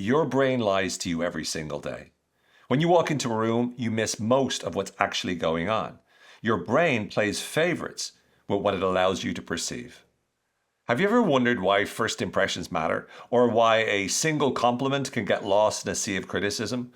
Your brain lies to you every single day. When you walk into a room, you miss most of what's actually going on. Your brain plays favorites with what it allows you to perceive. Have you ever wondered why first impressions matter, or why a single compliment can get lost in a sea of criticism?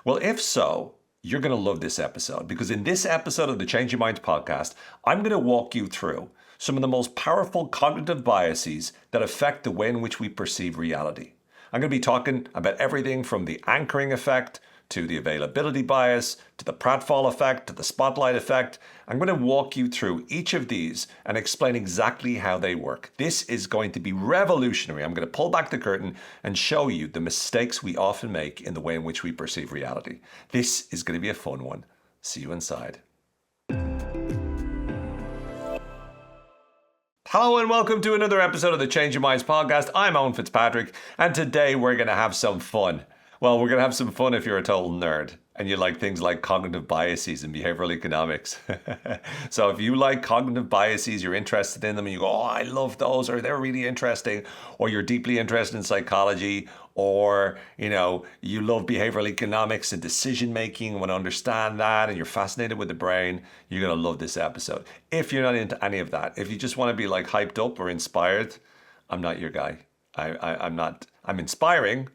Well, if so, you're going to love this episode, because in this episode of the Change Your Minds podcast, I'm going to walk you through some of the most powerful cognitive biases that affect the way in which we perceive reality. I'm going to be talking about everything from the anchoring effect to the availability bias, to the Pratfall effect, to the spotlight effect. I'm going to walk you through each of these and explain exactly how they work. This is going to be revolutionary. I'm going to pull back the curtain and show you the mistakes we often make in the way in which we perceive reality. This is going to be a fun one. See you inside. Hello and welcome to another episode of the Change Your Minds podcast. I'm Owen Fitzpatrick, and today we're going to have some fun. Well, we're going to have some fun if you're a total nerd and you like things like cognitive biases and behavioral economics. So if you like cognitive biases, you're interested in them and you go, oh, I love those, or they're really interesting, or you're deeply interested in psychology, or, you love behavioral economics and decision making and want to understand that, and you're fascinated with the brain, you're going to love this episode. If you're not into any of that, if you just want to be like hyped up or inspired, I'm not your guy. I'm inspiring,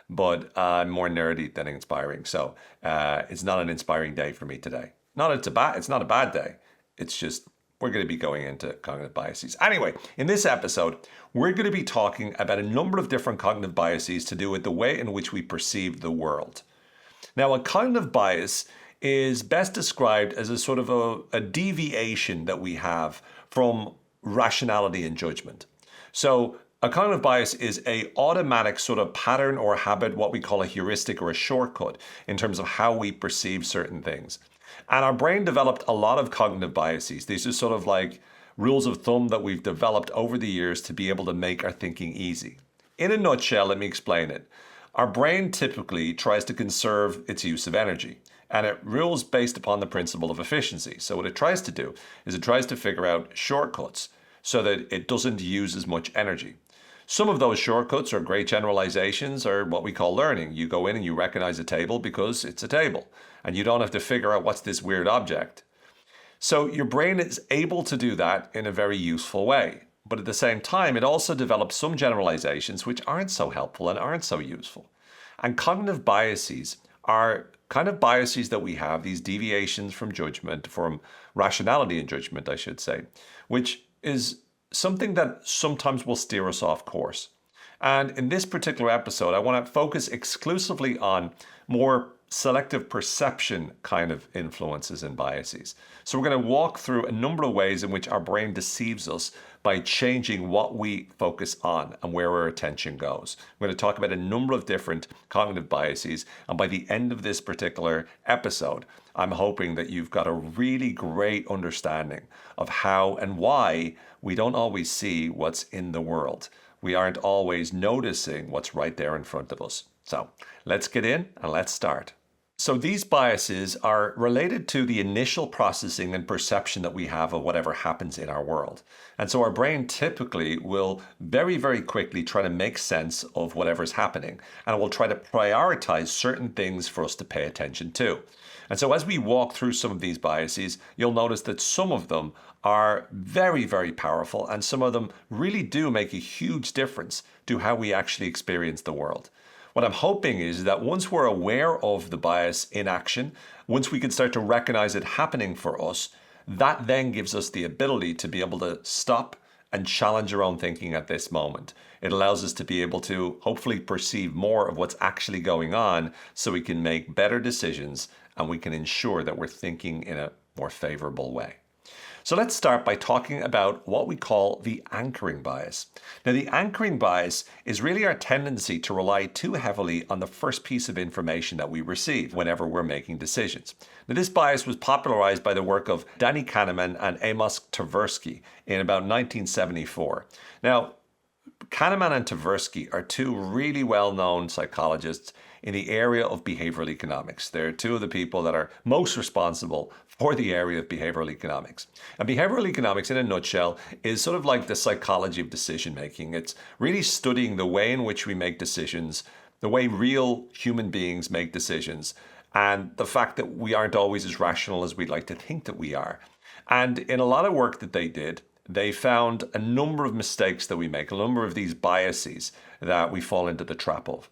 but I'm more nerdy than inspiring. So it's not an inspiring day for me today. It's not a bad day. It's just we're going to be going into cognitive biases. Anyway, in this episode, we're going to be talking about a number of different cognitive biases to do with the way in which we perceive the world. Now, a cognitive bias is best described as a sort of a deviation that we have from rationality and judgment. So a cognitive bias is an automatic sort of pattern or habit, what we call a heuristic or a shortcut in terms of how we perceive certain things. And our brain developed a lot of cognitive biases. These are sort of like rules of thumb that we've developed over the years to be able to make our thinking easy. In a nutshell, let me explain it. Our brain typically tries to conserve its use of energy, and it rules based upon the principle of efficiency. So what it tries to do is it tries to figure out shortcuts so that it doesn't use as much energy. Some of those shortcuts or great generalizations are what we call learning. You go in and you recognize a table because it's a table, and you don't have to figure out what's this weird object. So your brain is able to do that in a very useful way. But at the same time, it also develops some generalizations which aren't so helpful and aren't so useful. And cognitive biases are kind of biases that we have, these deviations from judgment, from rationality and judgment, I should say, which is something that sometimes will steer us off course. And in this particular episode, I want to focus exclusively on more selective perception kind of influences and biases. So we're going to walk through a number of ways in which our brain deceives us by changing what we focus on and where our attention goes. We're going to talk about a number of different cognitive biases, and by the end of this particular episode, I'm hoping that you've got a really great understanding of how and why we don't always see what's in the world. We aren't always noticing what's right there in front of us. So let's get in and let's start. So these biases are related to the initial processing and perception that we have of whatever happens in our world. And so our brain typically will very, very quickly try to make sense of whatever's happening, and it will try to prioritize certain things for us to pay attention to. And so as we walk through some of these biases, you'll notice that some of them are very, very powerful, and some of them really do make a huge difference to how we actually experience the world. What I'm hoping is that once we're aware of the bias in action, once we can start to recognize it happening for us, that then gives us the ability to be able to stop and challenge our own thinking at this moment. It allows us to be able to hopefully perceive more of what's actually going on so we can make better decisions and we can ensure that we're thinking in a more favorable way. So let's start by talking about what we call the anchoring bias. Now, the anchoring bias is really our tendency to rely too heavily on the first piece of information that we receive whenever we're making decisions. Now, this bias was popularized by the work of Danny Kahneman and Amos Tversky in about 1974. Now, Kahneman and Tversky are two really well-known psychologists in the area of behavioral economics. They're two of the people that are most responsible for the area of behavioral economics. And behavioral economics, in a nutshell, is sort of like the psychology of decision making. It's really studying the way in which we make decisions the way real human beings make decisions, and the fact that we aren't always as rational as we'd like to think that we are. And in a lot of work that they did, they found a number of mistakes that we make, a number of these biases that we fall into the trap of.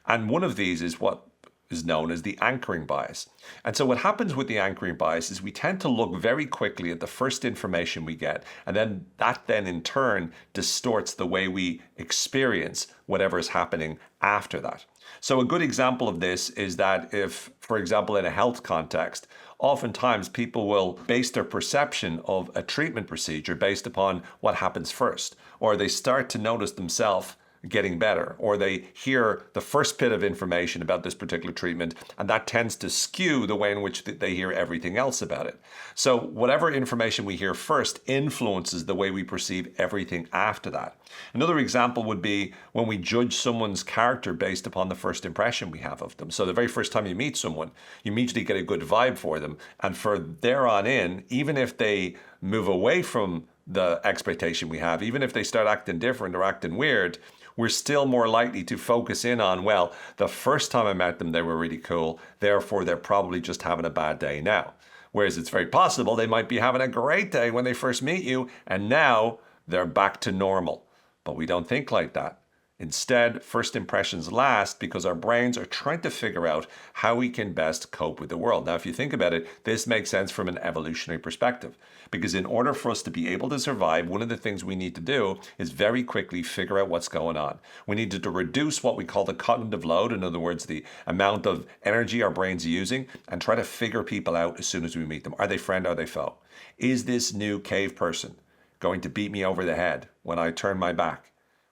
And one of these is what is known as the anchoring bias. And so what happens with the anchoring bias is we tend to look very quickly at the first information we get, and then that then in turn distorts the way we experience whatever is happening after that. So a good example of this is that if, for example, in a health context, oftentimes people will base their perception of a treatment procedure based upon what happens first, or they start to notice themselves getting better, or they hear the first bit of information about this particular treatment, and that tends to skew the way in which they hear everything else about it. So whatever information we hear first influences the way we perceive everything after that. Another example would be when we judge someone's character based upon the first impression we have of them. So the very first time you meet someone, you immediately get a good vibe for them, and for there on in, even if they move away from the expectation we have, even if they start acting different or acting weird, we're still more likely to focus in on, well, the first time I met them, they were really cool. Therefore, they're probably just having a bad day now. Whereas it's very possible they might be having a great day when they first meet you, and now they're back to normal. But we don't think like that. Instead, first impressions last because our brains are trying to figure out how we can best cope with the world. Now, if you think about it, this makes sense from an evolutionary perspective. Because in order for us to be able to survive, one of the things we need to do is very quickly figure out what's going on. We need to reduce what we call the cognitive load, in other words, the amount of energy our brains are using, and try to figure people out as soon as we meet them. Are they friend? Are they foe? Is this new cave person going to beat me over the head when I turn my back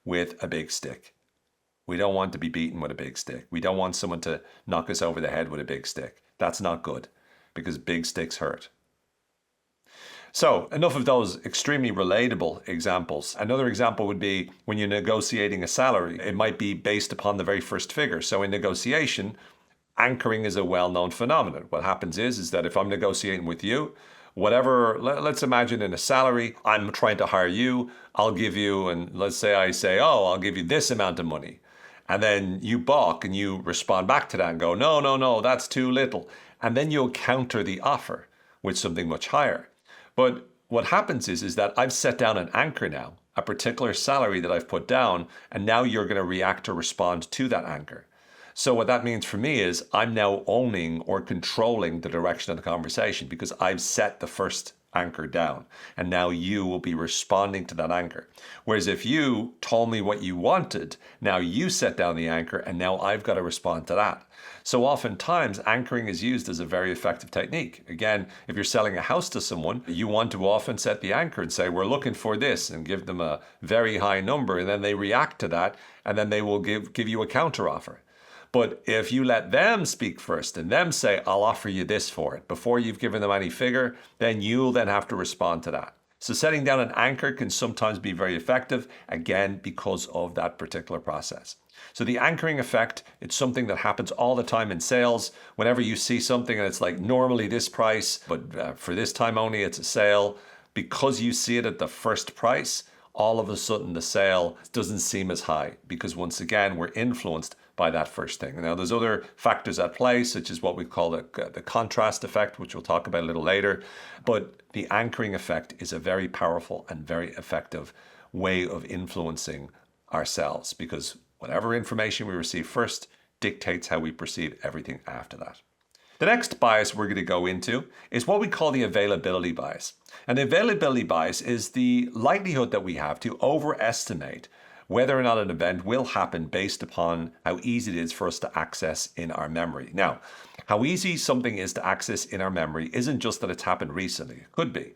with a big stick? We don't want to be beaten with a big stick. We don't want someone to knock us over the head with a big stick. That's not good, because big sticks hurt. So enough of those extremely relatable examples. Another example would be when you're negotiating a salary. It might be based upon the very first figure. So in negotiation, anchoring is a well-known phenomenon. What happens is that if I'm negotiating with you, whatever, let's imagine in a salary, I'm trying to hire you, I'll give you, and let's say I say, oh, I'll give you this amount of money. And then you balk and you respond back to that and go, no, that's too little. And then you'll counter the offer with something much higher. But what happens is that I've set down an anchor now, a particular salary that I've put down, and now you're going to react or respond to that anchor. So what that means for me is I'm now owning or controlling the direction of the conversation because I've set the first anchor down, and now you will be responding to that anchor. Whereas if you told me what you wanted, now you set down the anchor, and now I've got to respond to that. So oftentimes anchoring is used as a very effective technique. Again, if you're selling a house to someone, you want to often set the anchor and say, we're looking for this, and give them a very high number, and then they react to that, and then they will give you a counter offer. But if you let them speak first and them say, I'll offer you this for it, before you've given them any figure, then you'll then have to respond to that. So setting down an anchor can sometimes be very effective, again, because of that particular process. So the anchoring effect, it's something that happens all the time in sales. Whenever you see something and it's like normally this price, but for this time only it's a sale, because you see it at the first price, all of a sudden the sale doesn't seem as high because once again, we're influenced by that first thing. Now, there's other factors at play, such as what we call the contrast effect, which we'll talk about a little later. But the anchoring effect is a very powerful and very effective way of influencing ourselves because whatever information we receive first dictates how we perceive everything after that. The next bias we're going to go into is what we call the availability bias. And the availability bias is the likelihood that we have to overestimate whether or not an event will happen based upon how easy it is for us to access in our memory. Now, how easy something is to access in our memory isn't just that it's happened recently, it could be,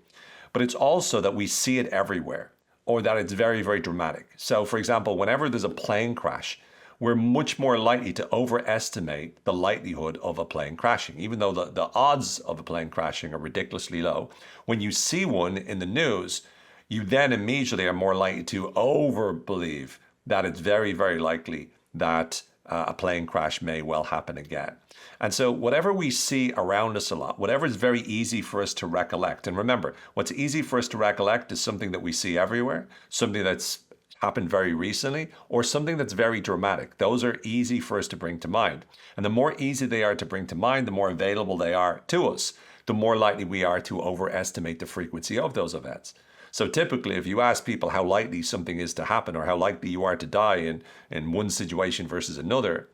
but it's also that we see it everywhere or that it's very, very dramatic. So for example, whenever there's a plane crash, we're much more likely to overestimate the likelihood of a plane crashing, even though the odds of a plane crashing are ridiculously low. When you see one in the news, you then immediately are more likely to over-believe that it's very, very likely that a plane crash may well happen again. And so whatever we see around us a lot, whatever is very easy for us to recollect, and remember, what's easy for us to recollect is something that we see everywhere, something that's happened very recently or something that's very dramatic. Those are easy for us to bring to mind. And the more easy they are to bring to mind, the more available they are to us, the more likely we are to overestimate the frequency of those events. So typically, if you ask people how likely something is to happen or how likely you are to die in one situation versus another,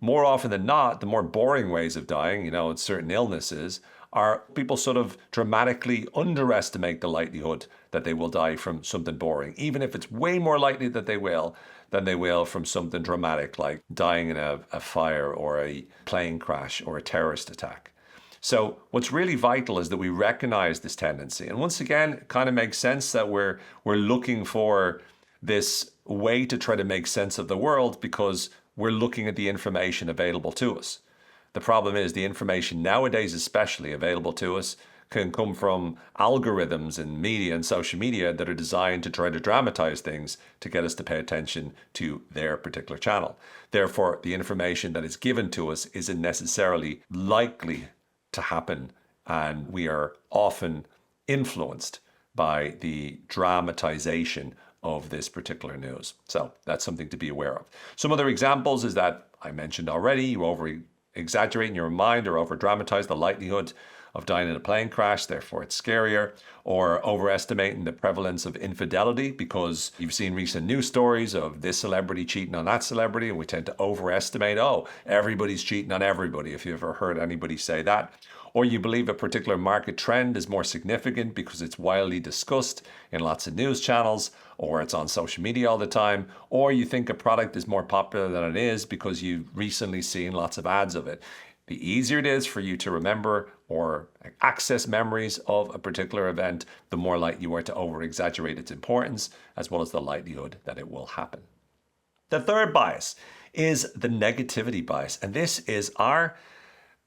more often than not, the more boring ways of dying, certain illnesses, are people sort of dramatically underestimate the likelihood that they will die from something boring, even if it's way more likely that they will than they will from something dramatic like dying in a fire or a plane crash or a terrorist attack. So what's really vital is that we recognize this tendency. And once again, it kind of makes sense that we're looking for this way to try to make sense of the world because we're looking at the information available to us. The problem is the information nowadays, especially available to us, can come from algorithms in media and social media that are designed to try to dramatize things to get us to pay attention to their particular channel. Therefore, the information that is given to us isn't necessarily likely to happen, and we are often influenced by the dramatization of this particular news. So that's something to be aware of. Some other examples is that I mentioned already, you over-exaggerate in your mind or over-dramatize the likelihood of dying in a plane crash, therefore it's scarier, or overestimating the prevalence of infidelity because you've seen recent news stories of this celebrity cheating on that celebrity, and we tend to overestimate, everybody's cheating on everybody, if you've ever heard anybody say that. Or you believe a particular market trend is more significant because it's widely discussed in lots of news channels, or it's on social media all the time, or you think a product is more popular than it is because you've recently seen lots of ads of it. The easier it is for you to remember or access memories of a particular event, the more likely you are to over-exaggerate its importance, as well as the likelihood that it will happen. The third bias is the negativity bias, and this is our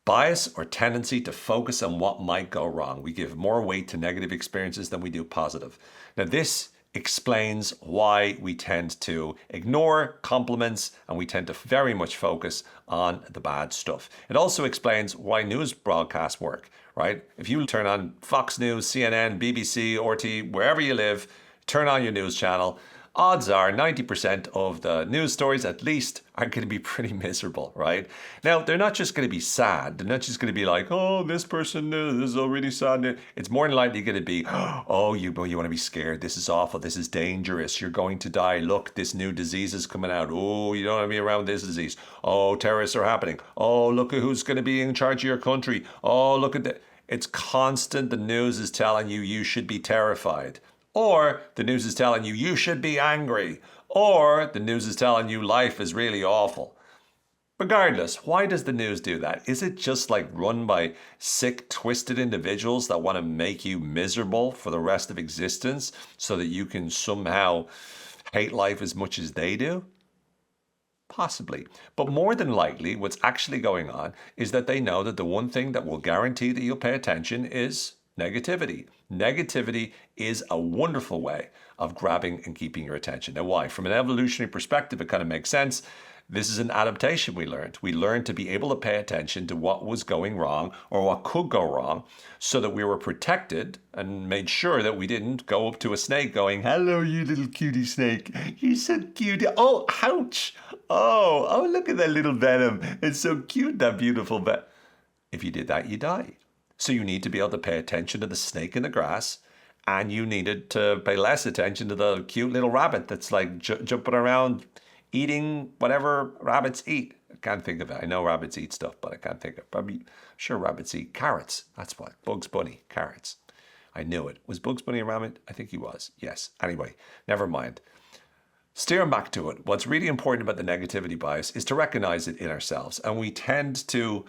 bias or tendency to focus on what might go wrong. We give more weight to negative experiences than we do positive. Now, this explains why we tend to ignore compliments and we tend to very much focus on the bad stuff. It also explains why news broadcasts work, right? If you turn on Fox News, CNN, BBC, RT, wherever you live, turn on your news channel, odds are 90% of the news stories at least are going to be pretty miserable, right? Now, they're not just going to be sad. They're not just going to be like, this person, this is already sad. It's more than likely going to be, you want to be scared. This is awful. This is dangerous. You're going to die. Look, this new disease is coming out. Oh, you don't want to be around this disease. Oh, terrorists are happening. Oh, look at who's going to be in charge of your country. Oh, look at that. It's constant. The news is telling you should be terrified. Or the news is telling you should be angry. Or the news is telling you life is really awful. Regardless, why does the news do that? Is it just like run by sick, twisted individuals that want to make you miserable for the rest of existence so that you can somehow hate life as much as they do? Possibly. But more than likely, what's actually going on is that they know that the one thing that will guarantee that you'll pay attention is negativity. Negativity is a wonderful way of grabbing and keeping your attention. Now, why? From an evolutionary perspective, it kind of makes sense. This is an adaptation we learned. We learned to be able to pay attention to what was going wrong or what could go wrong so that we were protected and made sure that we didn't go up to a snake going, "Hello, you little cutie snake. You're so cute. Oh, ouch. Oh, look at that little venom. It's so cute, that beautiful venom." If you did that, you die. So you need to be able to pay attention to the snake in the grass, and you needed to pay less attention to the cute little rabbit that's like jumping around eating whatever rabbits eat. I can't think of it. I know rabbits eat stuff, but I can't think of it. Probably sure rabbits eat carrots. That's what. Bugs Bunny, carrots. I knew it. Was Bugs Bunny a rabbit? I think he was. Yes. Anyway, never mind. Steering back to it, what's really important about the negativity bias is to recognize it in ourselves. And we tend to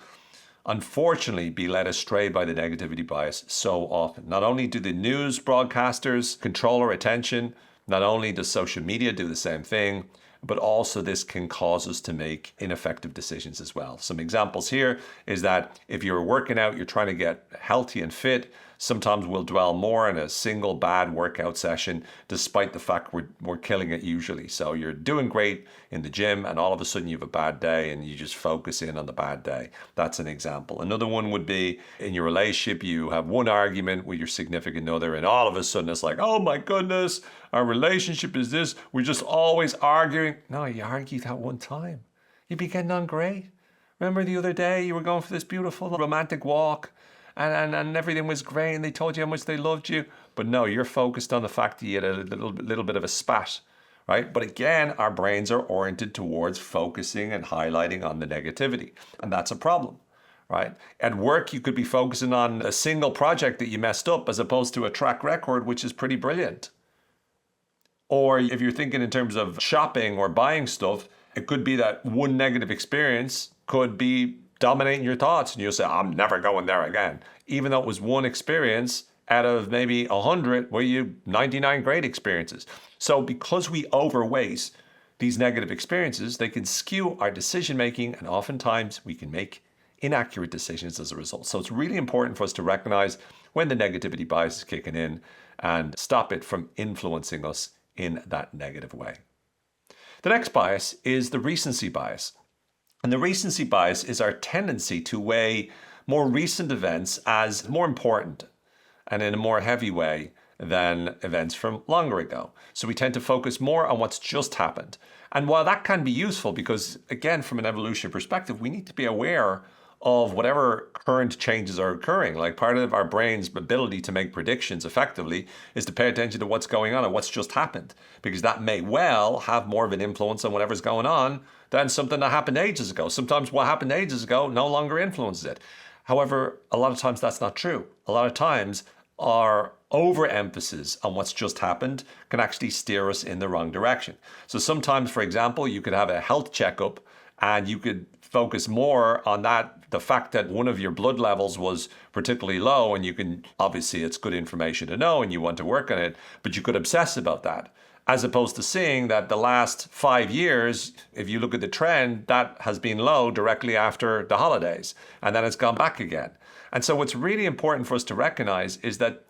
unfortunately be led astray by the negativity bias so often. Not only do the news broadcasters control our attention, not only does social media do the same thing, but also this can cause us to make ineffective decisions as well. Some examples here is that if you're working out, you're trying to get healthy and fit, Sometimes we'll dwell more in a single bad workout session, despite the fact we're killing it usually. So you're doing great in the gym, and all of a sudden you have a bad day and you just focus in on the bad day. That's an example. Another one would be in your relationship, you have one argument with your significant other, and all of a sudden it's like, oh my goodness, our relationship is this. We're just always arguing. No, you argued that one time. You'd be getting on great. Remember the other day you were going for this beautiful romantic walk and everything was great and they told you how much they loved you. But no, you're focused on the fact that you had a little bit of a spat, right? But again, our brains are oriented towards focusing and highlighting on the negativity. And that's a problem, right? At work, you could be focusing on a single project that you messed up as opposed to a track record, which is pretty brilliant. Or if you're thinking in terms of shopping or buying stuff, it could be that one negative experience could be dominating your thoughts and you'll say, I'm never going there again. Even though it was one experience out of maybe 100 where you 99 great experiences. So because we overweight these negative experiences, they can skew our decision making, and oftentimes we can make inaccurate decisions as a result. So it's really important for us to recognize when the negativity bias is kicking in and stop it from influencing us in that negative way. The next bias is the recency bias. And the recency bias is our tendency to weigh more recent events as more important and in a more heavy way than events from longer ago. So we tend to focus more on what's just happened. And while that can be useful, because again, from an evolutionary perspective, we need to be aware of whatever current changes are occurring. Like part of our brain's ability to make predictions effectively is to pay attention to what's going on and what's just happened, because that may well have more of an influence on whatever's going on than something that happened ages ago. Sometimes what happened ages ago no longer influences it. However, a lot of times that's not true. A lot of times our overemphasis on what's just happened can actually steer us in the wrong direction. So sometimes, for example, you could have a health checkup and you could focus more on the fact that one of your blood levels was particularly low, and you can, obviously it's good information to know and you want to work on it, but you could obsess about that. As opposed to seeing that the last 5 years, if you look at the trend, that has been low directly after the holidays, and then it's gone back again. And so what's really important for us to recognize is that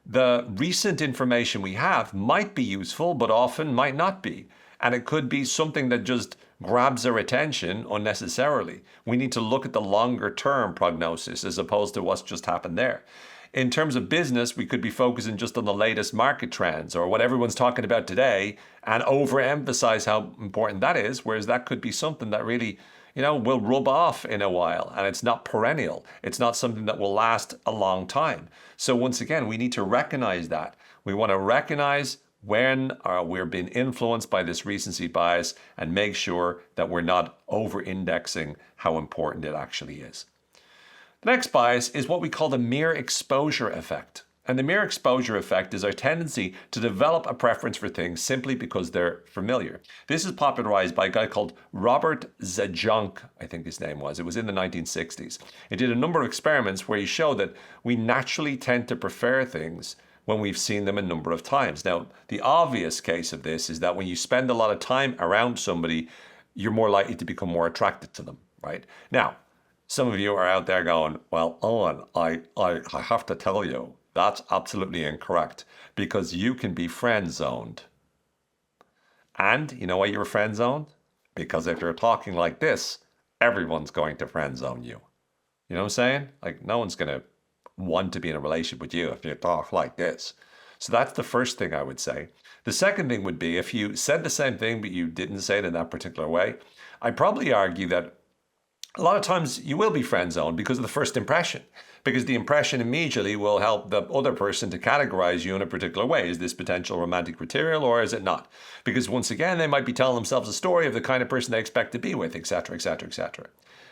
the recent information we have might be useful, but often might not be. And it could be something that just grabs our attention unnecessarily. We need to look at the longer term prognosis as opposed to what's just happened there. In terms of business, we could be focusing just on the latest market trends or what everyone's talking about today and overemphasize how important that is, whereas that could be something that really, will rub off in a while, and it's not perennial. It's not something that will last a long time. So once again, we need to recognize that. We want to recognize when we're being influenced by this recency bias and make sure that we're not over-indexing how important it actually is. The next bias is what we call the mere exposure effect. And the mere exposure effect is our tendency to develop a preference for things simply because they're familiar. This is popularized by a guy called Robert Zajonc, I think his name was. It was in the 1960s. He did a number of experiments where he showed that we naturally tend to prefer things when we've seen them a number of times. Now, the obvious case of this is that when you spend a lot of time around somebody, you're more likely to become more attracted to them, right? Now, some of you are out there going, well, Owen, I have to tell you, that's absolutely incorrect, because you can be friend zoned. And you know why you're friend zoned? Because if you're talking like this, everyone's going to friend zone you. You know what I'm saying? Like, no one's going to want to be in a relationship with you if you talk like this. So that's the first thing I would say. The second thing would be if you said the same thing, but you didn't say it in that particular way, I'd probably argue that a lot of times you will be friend zoned because of the first impression, because the impression immediately will help the other person to categorize you in a particular way. Is this potential romantic material or is it not? Because once again, they might be telling themselves a story of the kind of person they expect to be with, etc., etc., etc.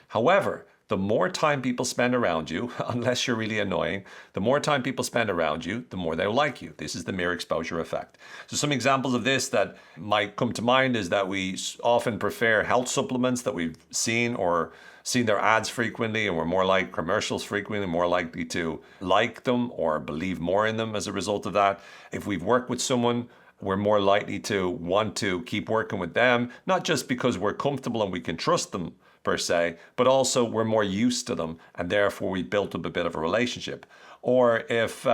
However, the more time people spend around you, unless you're really annoying, the more time people spend around you, the more they'll like you. This is the mere exposure effect. So some examples of this that might come to mind is that we often prefer health supplements that we've seen or seen their ads frequently, and we're more like commercials frequently, more likely to like them or believe more in them as a result of that. If we've worked with someone, we're more likely to want to keep working with them, not just because we're comfortable and we can trust them, per se, but also we're more used to them and therefore we built up a bit of a relationship. Or if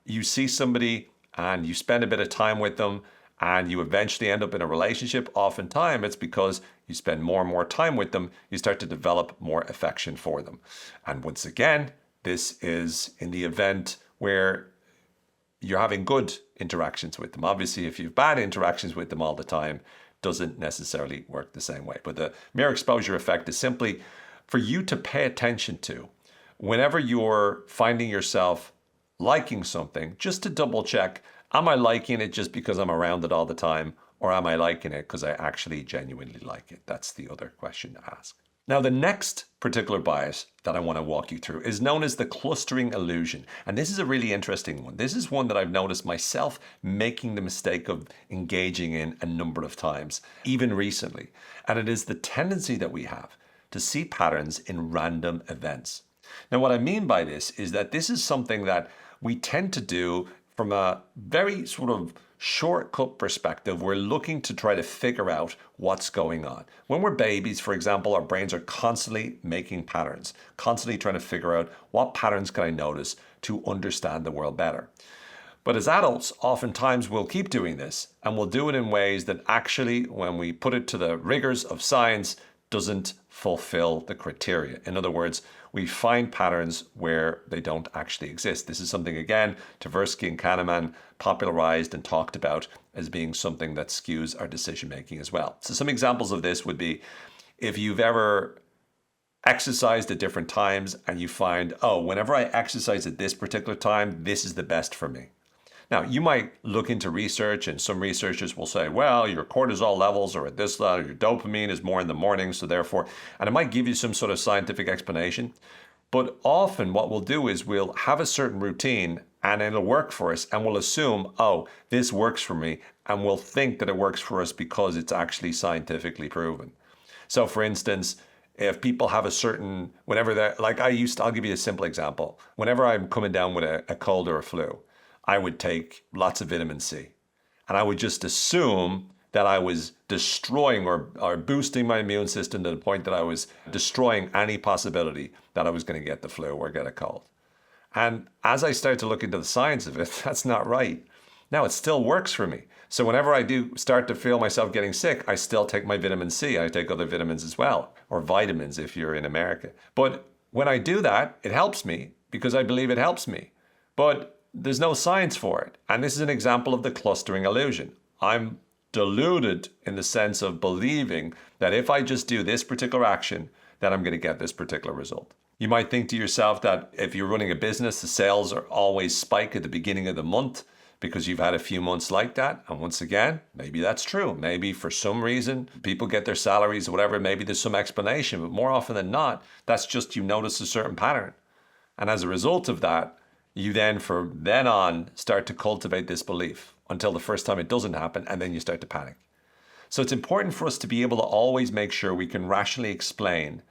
you see somebody and you spend a bit of time with them and you eventually end up in a relationship, oftentimes it's because you spend more and more time with them, you start to develop more affection for them. And once again, this is in the event where you're having good interactions with them. Obviously, if you have bad interactions with them all the time, doesn't necessarily work the same way. But the mere exposure effect is simply for you to pay attention to whenever you're finding yourself liking something, just to double check, am I liking it just because I'm around it all the time? Or am I liking it because I actually genuinely like it? That's the other question to ask. Now, the next particular bias that I want to walk you through is known as the clustering illusion. And this is a really interesting one. This is one that I've noticed myself making the mistake of engaging in a number of times, even recently. And it is the tendency that we have to see patterns in random events. Now, what I mean by this is that this is something that we tend to do from a very sort of shortcut perspective. We're looking to try to figure out what's going on. When we're babies, for example, our brains are constantly making patterns, constantly trying to figure out what patterns can I notice to understand the world better. But as adults, oftentimes we'll keep doing this and we'll do it in ways that actually, when we put it to the rigors of science, doesn't fulfill the criteria. In other words, we find patterns where they don't actually exist. This is something, again, Tversky and Kahneman popularized and talked about as being something that skews our decision making as well. So some examples of this would be if you've ever exercised at different times and you find, oh, whenever I exercise at this particular time, this is the best for me. Now, you might look into research and some researchers will say, well, your cortisol levels are at this level, your dopamine is more in the morning, so therefore, and it might give you some sort of scientific explanation. But often what we'll do is we'll have a certain routine and it'll work for us and we'll assume, oh, this works for me. And we'll think that it works for us because it's actually scientifically proven. So for instance, if people have a certain, whenever they're, like I'll give you a simple example. Whenever I'm coming down with a cold or a flu, I would take lots of vitamin C. And I would just assume that I was destroying or boosting my immune system to the point that I was destroying any possibility that I was going to get the flu or get a cold. And as I started to look into the science of it, that's not right. Now, it still works for me. So whenever I do start to feel myself getting sick, I still take my vitamin C. I take other vitamins as well, or vitamins if you're in America. But when I do that, it helps me because I believe it helps me. But there's no science for it. And this is an example of the clustering illusion. I'm deluded in the sense of believing that if I just do this particular action, that I'm going to get this particular result. You might think to yourself that if you're running a business, the sales are always spike at the beginning of the month because you've had a few months like that. And once again, maybe that's true. Maybe for some reason, people get their salaries or whatever. Maybe there's some explanation, but more often than not, that's just you notice a certain pattern. And as a result of that, you then, from then on, start to cultivate this belief until the first time it doesn't happen, and then you start to panic. So it's important for us to be able to always make sure we can rationally explain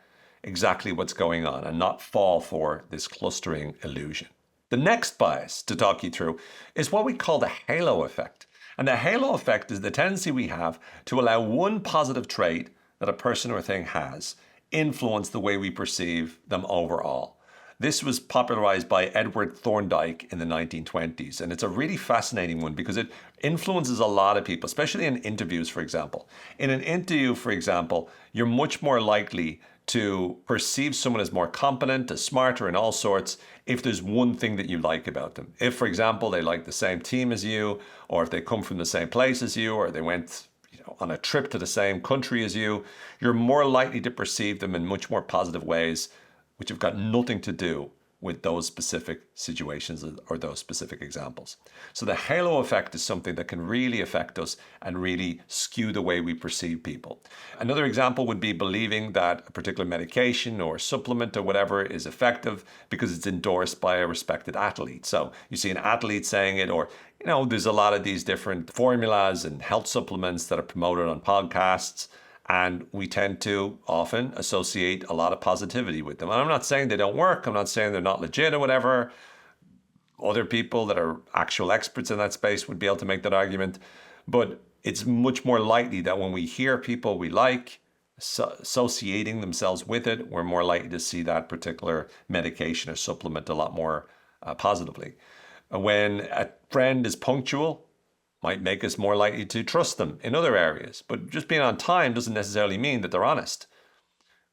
exactly what's going on and not fall for this clustering illusion. The next bias to talk you through is what we call the halo effect. And the halo effect is the tendency we have to allow one positive trait that a person or thing has influence the way we perceive them overall. This was popularized by Edward Thorndike in the 1920s, and it's a really fascinating one because it influences a lot of people, especially in interviews, for example. In an interview, for example, you're much more likely to perceive someone as more competent, as smarter, and all sorts if there's one thing that you like about them. If, for example, they like the same team as you, or if they come from the same place as you, or they went on a trip to the same country as you, you're more likely to perceive them in much more positive ways, which have got nothing to do with those specific situations or those specific examples. So the halo effect is something that can really affect us and really skew the way we perceive people. Another example would be believing that a particular medication or supplement or whatever is effective because it's endorsed by a respected athlete. So you see an athlete saying it, or there's a lot of these different formulas and health supplements that are promoted on podcasts. And we tend to often associate a lot of positivity with them. And I'm not saying they don't work. I'm not saying they're not legit or whatever. Other people that are actual experts in that space would be able to make that argument. But it's much more likely that when we hear people we like associating themselves with it, we're more likely to see that particular medication or supplement a lot more positively. When a friend is punctual, might make us more likely to trust them in other areas. But just being on time doesn't necessarily mean that they're honest.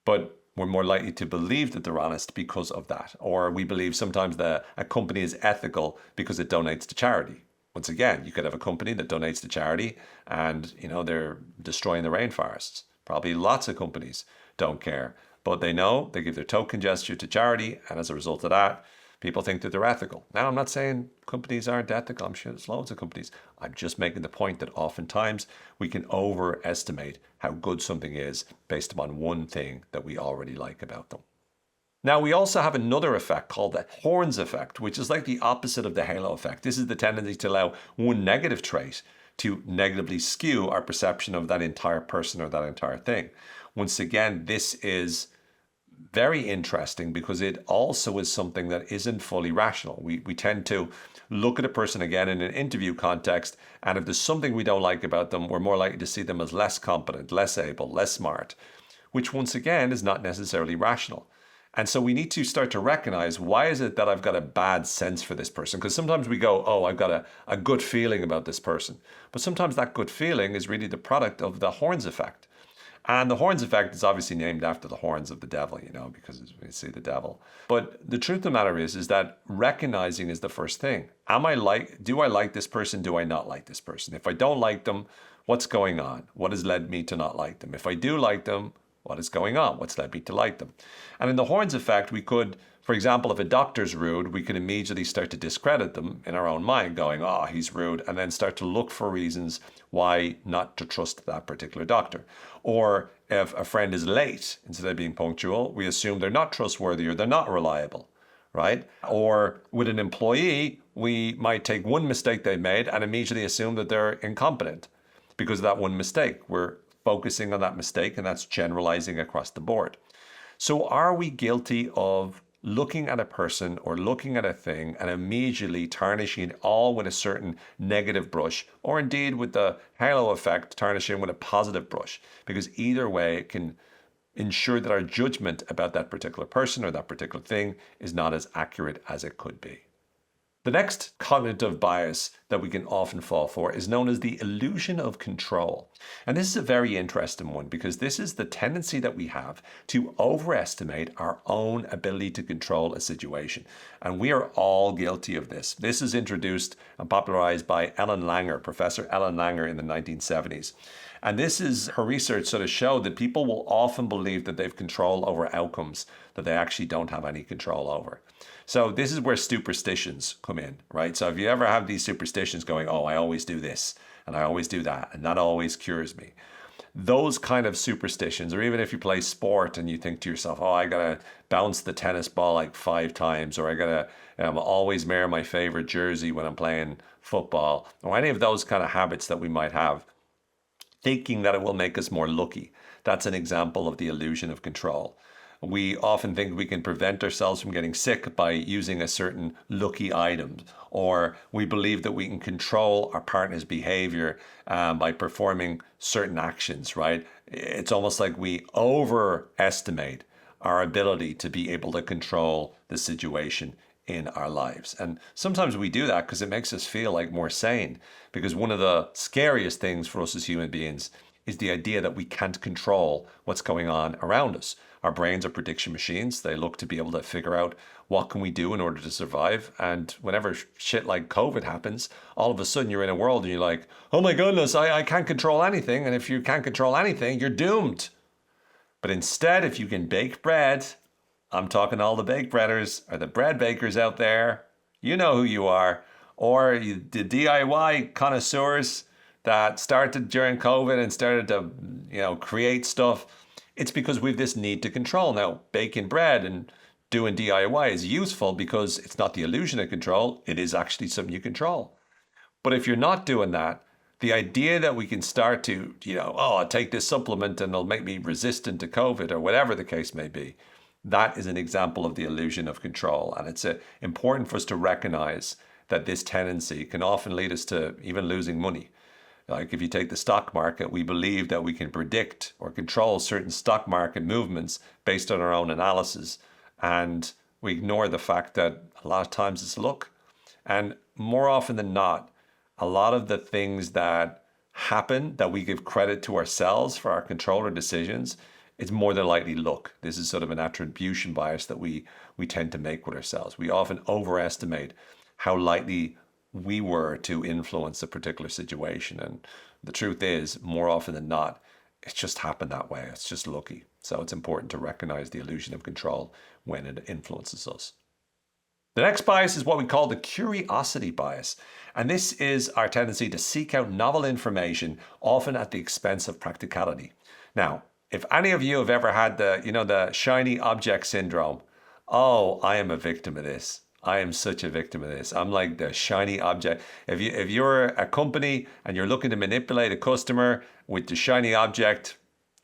But we're more likely to believe that they're honest because of that. Or we believe sometimes that a company is ethical because it donates to charity. Once again, you could have a company that donates to charity and, they're destroying the rainforests. Probably lots of companies don't care, but they know they give their token gesture to charity, and as a result of that, people think that they're ethical. Now, I'm not saying companies aren't ethical. I'm sure there's loads of companies. I'm just making the point that oftentimes we can overestimate how good something is based upon one thing that we already like about them. Now, we also have another effect called the horns effect, which is like the opposite of the halo effect. This is the tendency to allow one negative trait to negatively skew our perception of that entire person or that entire thing. Once again, this is very interesting because it also is something that isn't fully rational. We tend to look at a person again in an interview context, and if there's something we don't like about them, we're more likely to see them as less competent, less able, less smart, which once again is not necessarily rational. And so we need to start to recognize, why is it that I've got a bad sense for this person? Because sometimes we go, oh, I've got a good feeling about this person. But sometimes that good feeling is really the product of the horns effect. And the horns effect is obviously named after the horns of the devil, because we see the devil. But the truth of the matter is that recognizing is the first thing. Do I like this person? Do I not like this person? If I don't like them, what's going on? What has led me to not like them? If I do like them, what is going on? What's led me to like them? And in the horns effect, we could, for example, if a doctor's rude, we could immediately start to discredit them in our own mind, going, oh, he's rude, and then start to look for reasons why not to trust that particular doctor. Or if a friend is late, instead of being punctual, we assume they're not trustworthy or they're not reliable, right? Or with an employee, we might take one mistake they've made and immediately assume that they're incompetent because of that one mistake. We're focusing on that mistake, and that's generalizing across the board. So are we guilty of looking at a person or looking at a thing and immediately tarnishing it all with a certain negative brush, or indeed with the halo effect, tarnishing with a positive brush? Because either way, it can ensure that our judgment about that particular person or that particular thing is not as accurate as it could be. The next cognitive bias that we can often fall for is known as the illusion of control. And this is a very interesting one because this is the tendency that we have to overestimate our own ability to control a situation. And we are all guilty of this. This is introduced and popularized by Ellen Langer, Professor Ellen Langer in the 1970s. And her research sort of showed that people will often believe that they've control over outcomes that they actually don't have any control over. So this is where superstitions come in, right? So if you ever have these superstitions going, oh, I always do this and I always do that and that always cures me. Those kind of superstitions, or even if you play sport and you think to yourself, oh, I got to bounce the tennis ball like 5 times, or I got to always wear my favorite jersey when I'm playing football, or any of those kind of habits that we might have, thinking that it will make us more lucky. That's an example of the illusion of control. We often think we can prevent ourselves from getting sick by using a certain lucky item, or we believe that we can control our partner's behavior by performing certain actions, right? It's almost like we overestimate our ability to be able to control the situation in our lives. And sometimes we do that because it makes us feel like more sane, because one of the scariest things for us as human beings is the idea that we can't control what's going on around us. Our brains are prediction machines. They look to be able to figure out what can we do in order to survive. And whenever shit like COVID happens, all of a sudden you're in a world and you're like, oh my goodness, I can't control anything. And if you can't control anything, you're doomed. But instead, if you can bake bread, I'm talking to all the bake breaders or the bread bakers out there, you know who you are, or the DIY connoisseurs that started during COVID and started to, create stuff. It's because we have this need to control. Now, baking bread and doing DIY is useful because it's not the illusion of control. It is actually something you control. But if you're not doing that, the idea that we can start to, I'll take this supplement and it'll make me resistant to COVID or whatever the case may be, that is an example of the illusion of control. And it's important for us to recognize that this tendency can often lead us to even losing money. Like if you take the stock market, we believe that we can predict or control certain stock market movements based on our own analysis. And we ignore the fact that a lot of times it's luck. And more often than not, a lot of the things that happen that we give credit to ourselves for our control or decisions, it's more than likely luck. This is sort of an attribution bias that we tend to make with ourselves. We often overestimate how likely we were to influence a particular situation. And the truth is, more often than not, it's just happened that way. It's just lucky. So it's important to recognize the illusion of control when it influences us. The next bias is what we call the curiosity bias. And this is our tendency to seek out novel information, often at the expense of practicality. Now, if any of you have ever had the shiny object syndrome, oh, I am a victim of this. I am such a victim of this. I'm like the shiny object. If you're a company and you're looking to manipulate a customer with the shiny object,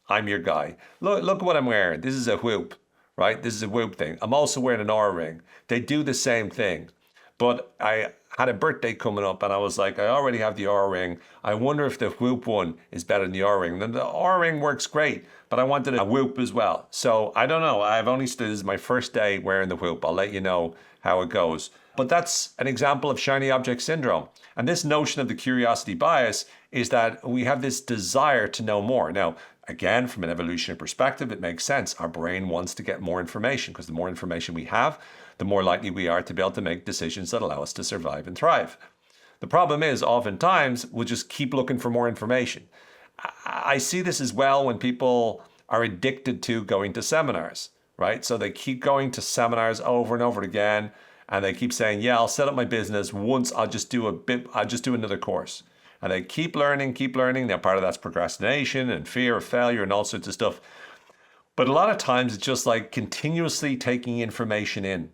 I'm your guy. Look what I'm wearing. This is a whoop, right? This is a whoop thing. I'm also wearing an aura ring. They do the same thing. But I had a birthday coming up and I was like, I already have the aura ring. I wonder if the whoop one is better than the aura ring. And the aura ring works great, but I wanted a whoop as well. So I don't know. This is my first day wearing the whoop. I'll let you know how it goes. But that's an example of shiny object syndrome. And this notion of the curiosity bias is that we have this desire to know more. Now, again, from an evolutionary perspective, it makes sense. Our brain wants to get more information because the more information we have, the more likely we are to be able to make decisions that allow us to survive and thrive. The problem is, oftentimes, we'll just keep looking for more information. I see this as well when people are addicted to going to seminars, right? So they keep going to seminars over and over again, and they keep saying, yeah, I'll set up my business once, I'll just do another course. And they keep learning. Now, part of that's procrastination and fear of failure and all sorts of stuff. But a lot of times it's just like continuously taking information in.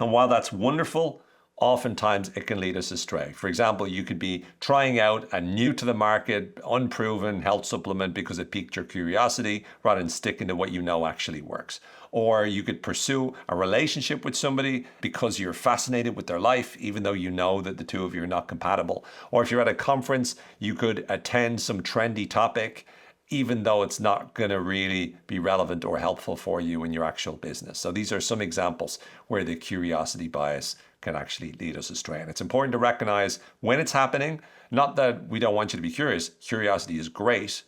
And while that's wonderful, oftentimes it can lead us astray. For example, you could be trying out a new to the market, unproven health supplement because it piqued your curiosity rather than sticking to what you know actually works. Or you could pursue a relationship with somebody because you're fascinated with their life, even though you know that the two of you are not compatible. Or if you're at a conference, you could attend some trendy topic, even though it's not going to really be relevant or helpful for you in your actual business. So these are some examples where the curiosity bias can actually lead us astray. And it's important to recognize when it's happening, not that we don't want you to be curious. Curiosity is great.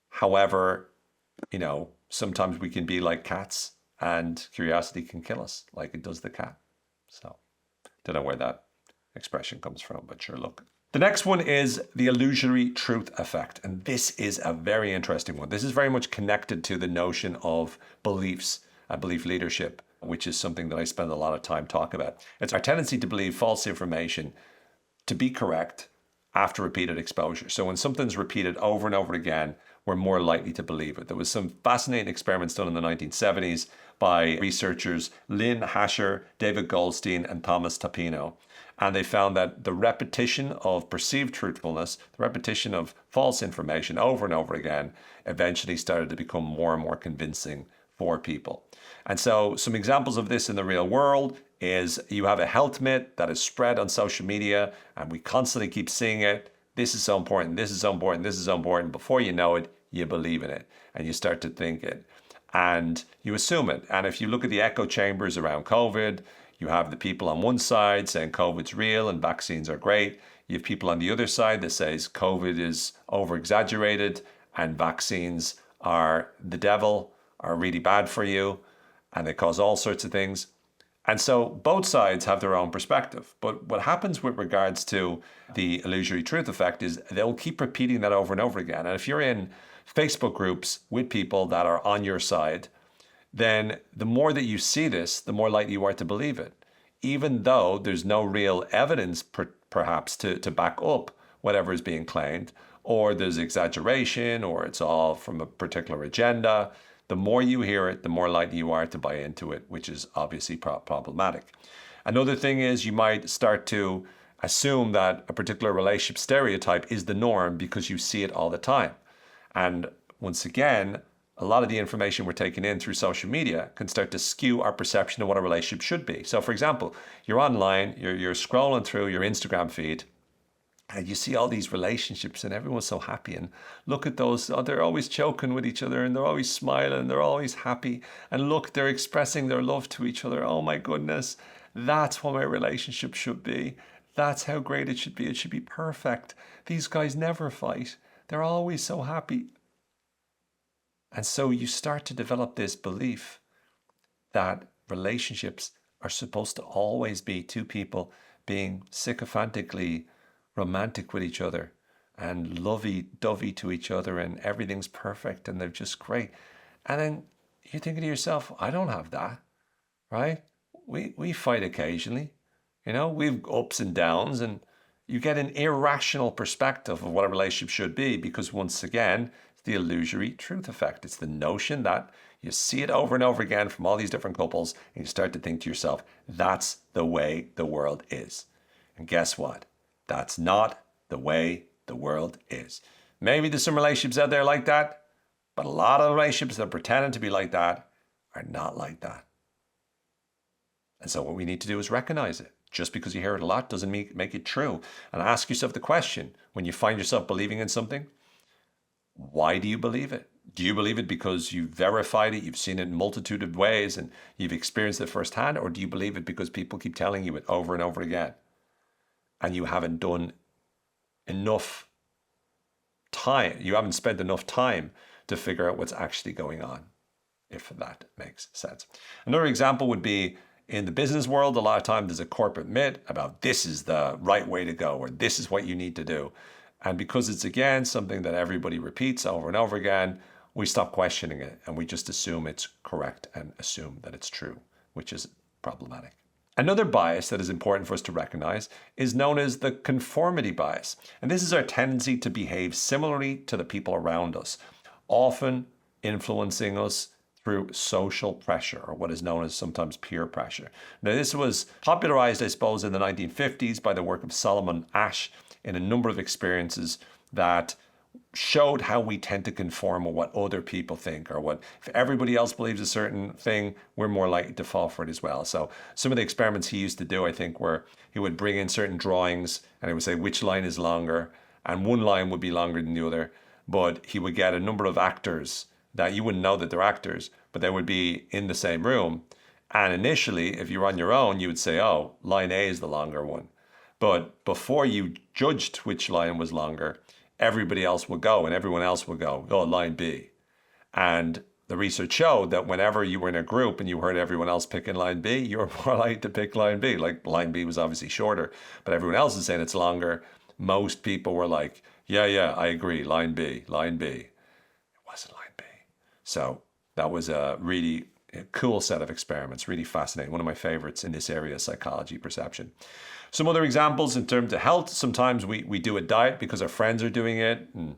However, sometimes we can be like cats and curiosity can kill us like it does the cat. So don't know where that expression comes from, but sure, look. The next one is the illusory truth effect. And this is a very interesting one. This is very much connected to the notion of beliefs and belief leadership, which is something that I spend a lot of time talking about. It's our tendency to believe false information to be correct after repeated exposure. So when something's repeated over and over again, we're more likely to believe it. There was some fascinating experiments done in the 1970s by researchers Lynn Hasher, David Goldstein, and Thomas Tapino. And they found that the repetition of perceived truthfulness, the repetition of false information over and over again, eventually started to become more and more convincing for people. And so some examples of this in the real world is you have a health myth that is spread on social media and we constantly keep seeing it. This is so important, this is so important, this is so important. Before you know it, you believe in it and you start to think it and you assume it. And if you look at the echo chambers around COVID, you have the people on one side saying COVID's real and vaccines are great. You have people on the other side that says COVID is over-exaggerated and vaccines are the devil, are really bad for you, and they cause all sorts of things. And so both sides have their own perspective. But what happens with regards to the illusory truth effect is they'll keep repeating that over and over again. And if you're in Facebook groups with people that are on your side, then the more that you see this, the more likely you are to believe it, even though there's no real evidence perhaps to back up whatever is being claimed, or there's exaggeration, or it's all from a particular agenda. The more you hear it, the more likely you are to buy into it, which is obviously problematic. Another thing is you might start to assume that a particular relationship stereotype is the norm because you see it all the time. And once again, a lot of the information we're taking in through social media can start to skew our perception of what a relationship should be. So for example, you're online, you're scrolling through your Instagram feed, And you see all these relationships and everyone's so happy. And look at those, oh, they're always joking with each other and they're always smiling, they're always happy. And look, they're expressing their love to each other. Oh my goodness, that's what my relationship should be. That's how great it should be. It should be perfect. These guys never fight. They're always so happy. And so you start to develop this belief that relationships are supposed to always be two people being sycophantically romantic with each other and lovey-dovey to each other, and everything's perfect and they're just great. And then you're thinking to yourself, I don't have that, right? We fight occasionally, we've ups and downs, and you get an irrational perspective of what a relationship should be because, once again, it's the illusory truth effect. It's the notion that you see it over and over again from all these different couples, and you start to think to yourself, that's the way the world is. And guess what? That's not the way the world is. Maybe there's some relationships out there like that, but a lot of relationships that are pretending to be like that are not like that. And so what we need to do is recognize it. Just because you hear it a lot doesn't make it true. And ask yourself the question, when you find yourself believing in something, why do you believe it? Do you believe it because you've verified it, you've seen it in a multitude of ways, and you've experienced it firsthand? Or do you believe it because people keep telling you it over and over again, and you haven't done enough time, you haven't spent enough time to figure out what's actually going on, if that makes sense? Another example would be in the business world. A lot of times there's a corporate myth about this is the right way to go, or this is what you need to do. And because it's, again, something that everybody repeats over and over again, we stop questioning it and we just assume it's correct and assume that it's true, which is problematic. Another bias that is important for us to recognize is known as the conformity bias. And this is our tendency to behave similarly to the people around us, often influencing us through social pressure, or what is known as sometimes peer pressure. Now, this was popularized, I suppose, in the 1950s by the work of Solomon Asch in a number of experiences that showed how we tend to conform with what other people think, or what, if everybody else believes a certain thing, we're more likely to fall for it as well. So some of the experiments he used to do, I think, were he would bring in certain drawings and he would say which line is longer, and one line would be longer than the other, but he would get a number of actors that you wouldn't know that they're actors, but they would be in the same room. And initially, if you were on your own, you would say, oh, line A is the longer one. But before you judged which line was longer, everybody else would go, and everyone else would go, oh, line B. And the research showed that whenever you were in a group and you heard everyone else picking line B, you were more likely to pick line B. Like, line B was obviously shorter, but everyone else is saying it's longer. Most people were like, yeah, I agree, line B, line B. It wasn't line B. So that was a really cool set of experiments, really fascinating. One of my favorites in this area, psychology perception. Some other examples in terms of health. Sometimes we do a diet because our friends are doing it, and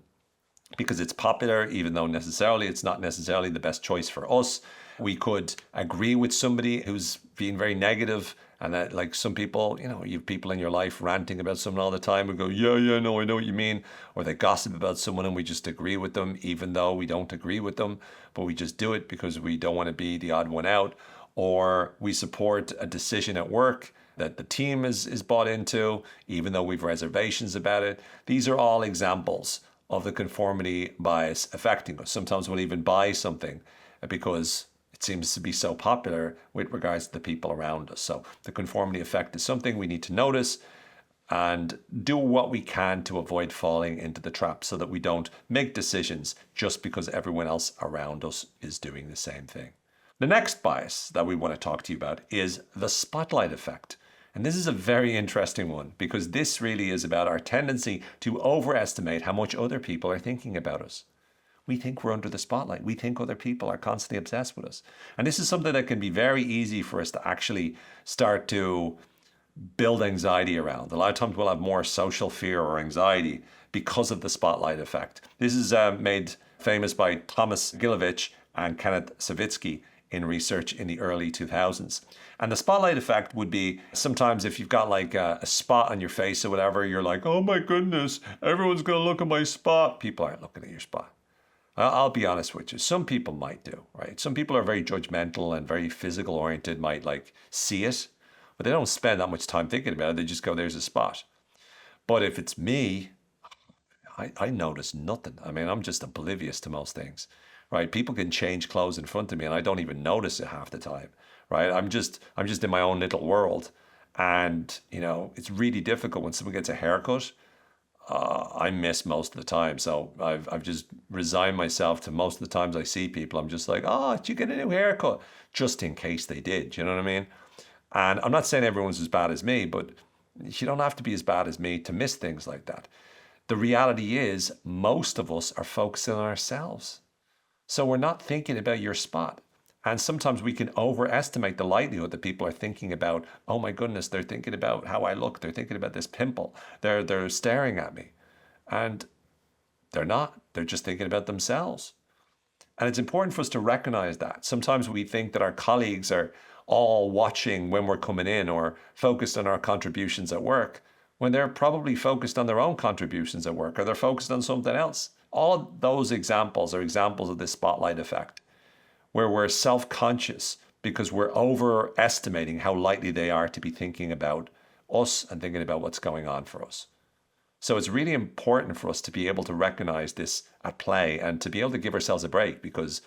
because it's popular, even though necessarily it's not necessarily the best choice for us. We could agree with somebody who's being very negative, and that, like, some people, you have people in your life ranting about someone all the time and go, yeah, no, I know what you mean. Or they gossip about someone and we just agree with them, even though we don't agree with them, but we just do it because we don't want to be the odd one out. Or we support a decision at work that the team is bought into, even though we've reservations about it. These are all examples of the conformity bias affecting us. Sometimes we'll even buy something because it seems to be so popular with regards to the people around us. So the conformity effect is something we need to notice and do what we can to avoid falling into the trap, so that we don't make decisions just because everyone else around us is doing the same thing. The next bias that we want to talk to you about is the spotlight effect. And this is a very interesting one, because this really is about our tendency to overestimate how much other people are thinking about us. We think we're under the spotlight. We think other people are constantly obsessed with us. And this is something that can be very easy for us to actually start to build anxiety around. A lot of times we'll have more social fear or anxiety because of the spotlight effect. This is made famous by Thomas Gilovich and Kenneth Savitsky in research in the early 2000s. And the spotlight effect would be sometimes if you've got like a spot on your face or whatever, you're like, oh my goodness, everyone's going to look at my spot. People aren't looking at your spot. I'll be honest with you. Some people might do, right? Some people are very judgmental and very physical oriented, might like see it, but they don't spend that much time thinking about it. They just go, there's a spot. But if it's me, I notice nothing. I mean, I'm just oblivious to most things, right? People can change clothes in front of me and I don't even notice it half the time, right? I'm just in my own little world. And, it's really difficult when someone gets a haircut. I miss most of the time. So I've just resigned myself to most of the times I see people, I'm just like, oh, did you get a new haircut? Just in case they did. Do you know what I mean? And I'm not saying everyone's as bad as me, but you don't have to be as bad as me to miss things like that. The reality is, most of us are focusing on ourselves. So we're not thinking about your spot. And sometimes we can overestimate the likelihood that people are thinking about, oh my goodness, they're thinking about how I look. They're thinking about this pimple. They're staring at me. And they're not. They're just thinking about themselves. And it's important for us to recognize that. Sometimes we think that our colleagues are all watching when we're coming in or focused on our contributions at work when they're probably focused on their own contributions at work or they're focused on something else. All of those examples are examples of this spotlight effect where we're self-conscious because we're overestimating how likely they are to be thinking about us and thinking about what's going on for us. So it's really important for us to be able to recognize this at play and to be able to give ourselves a break, because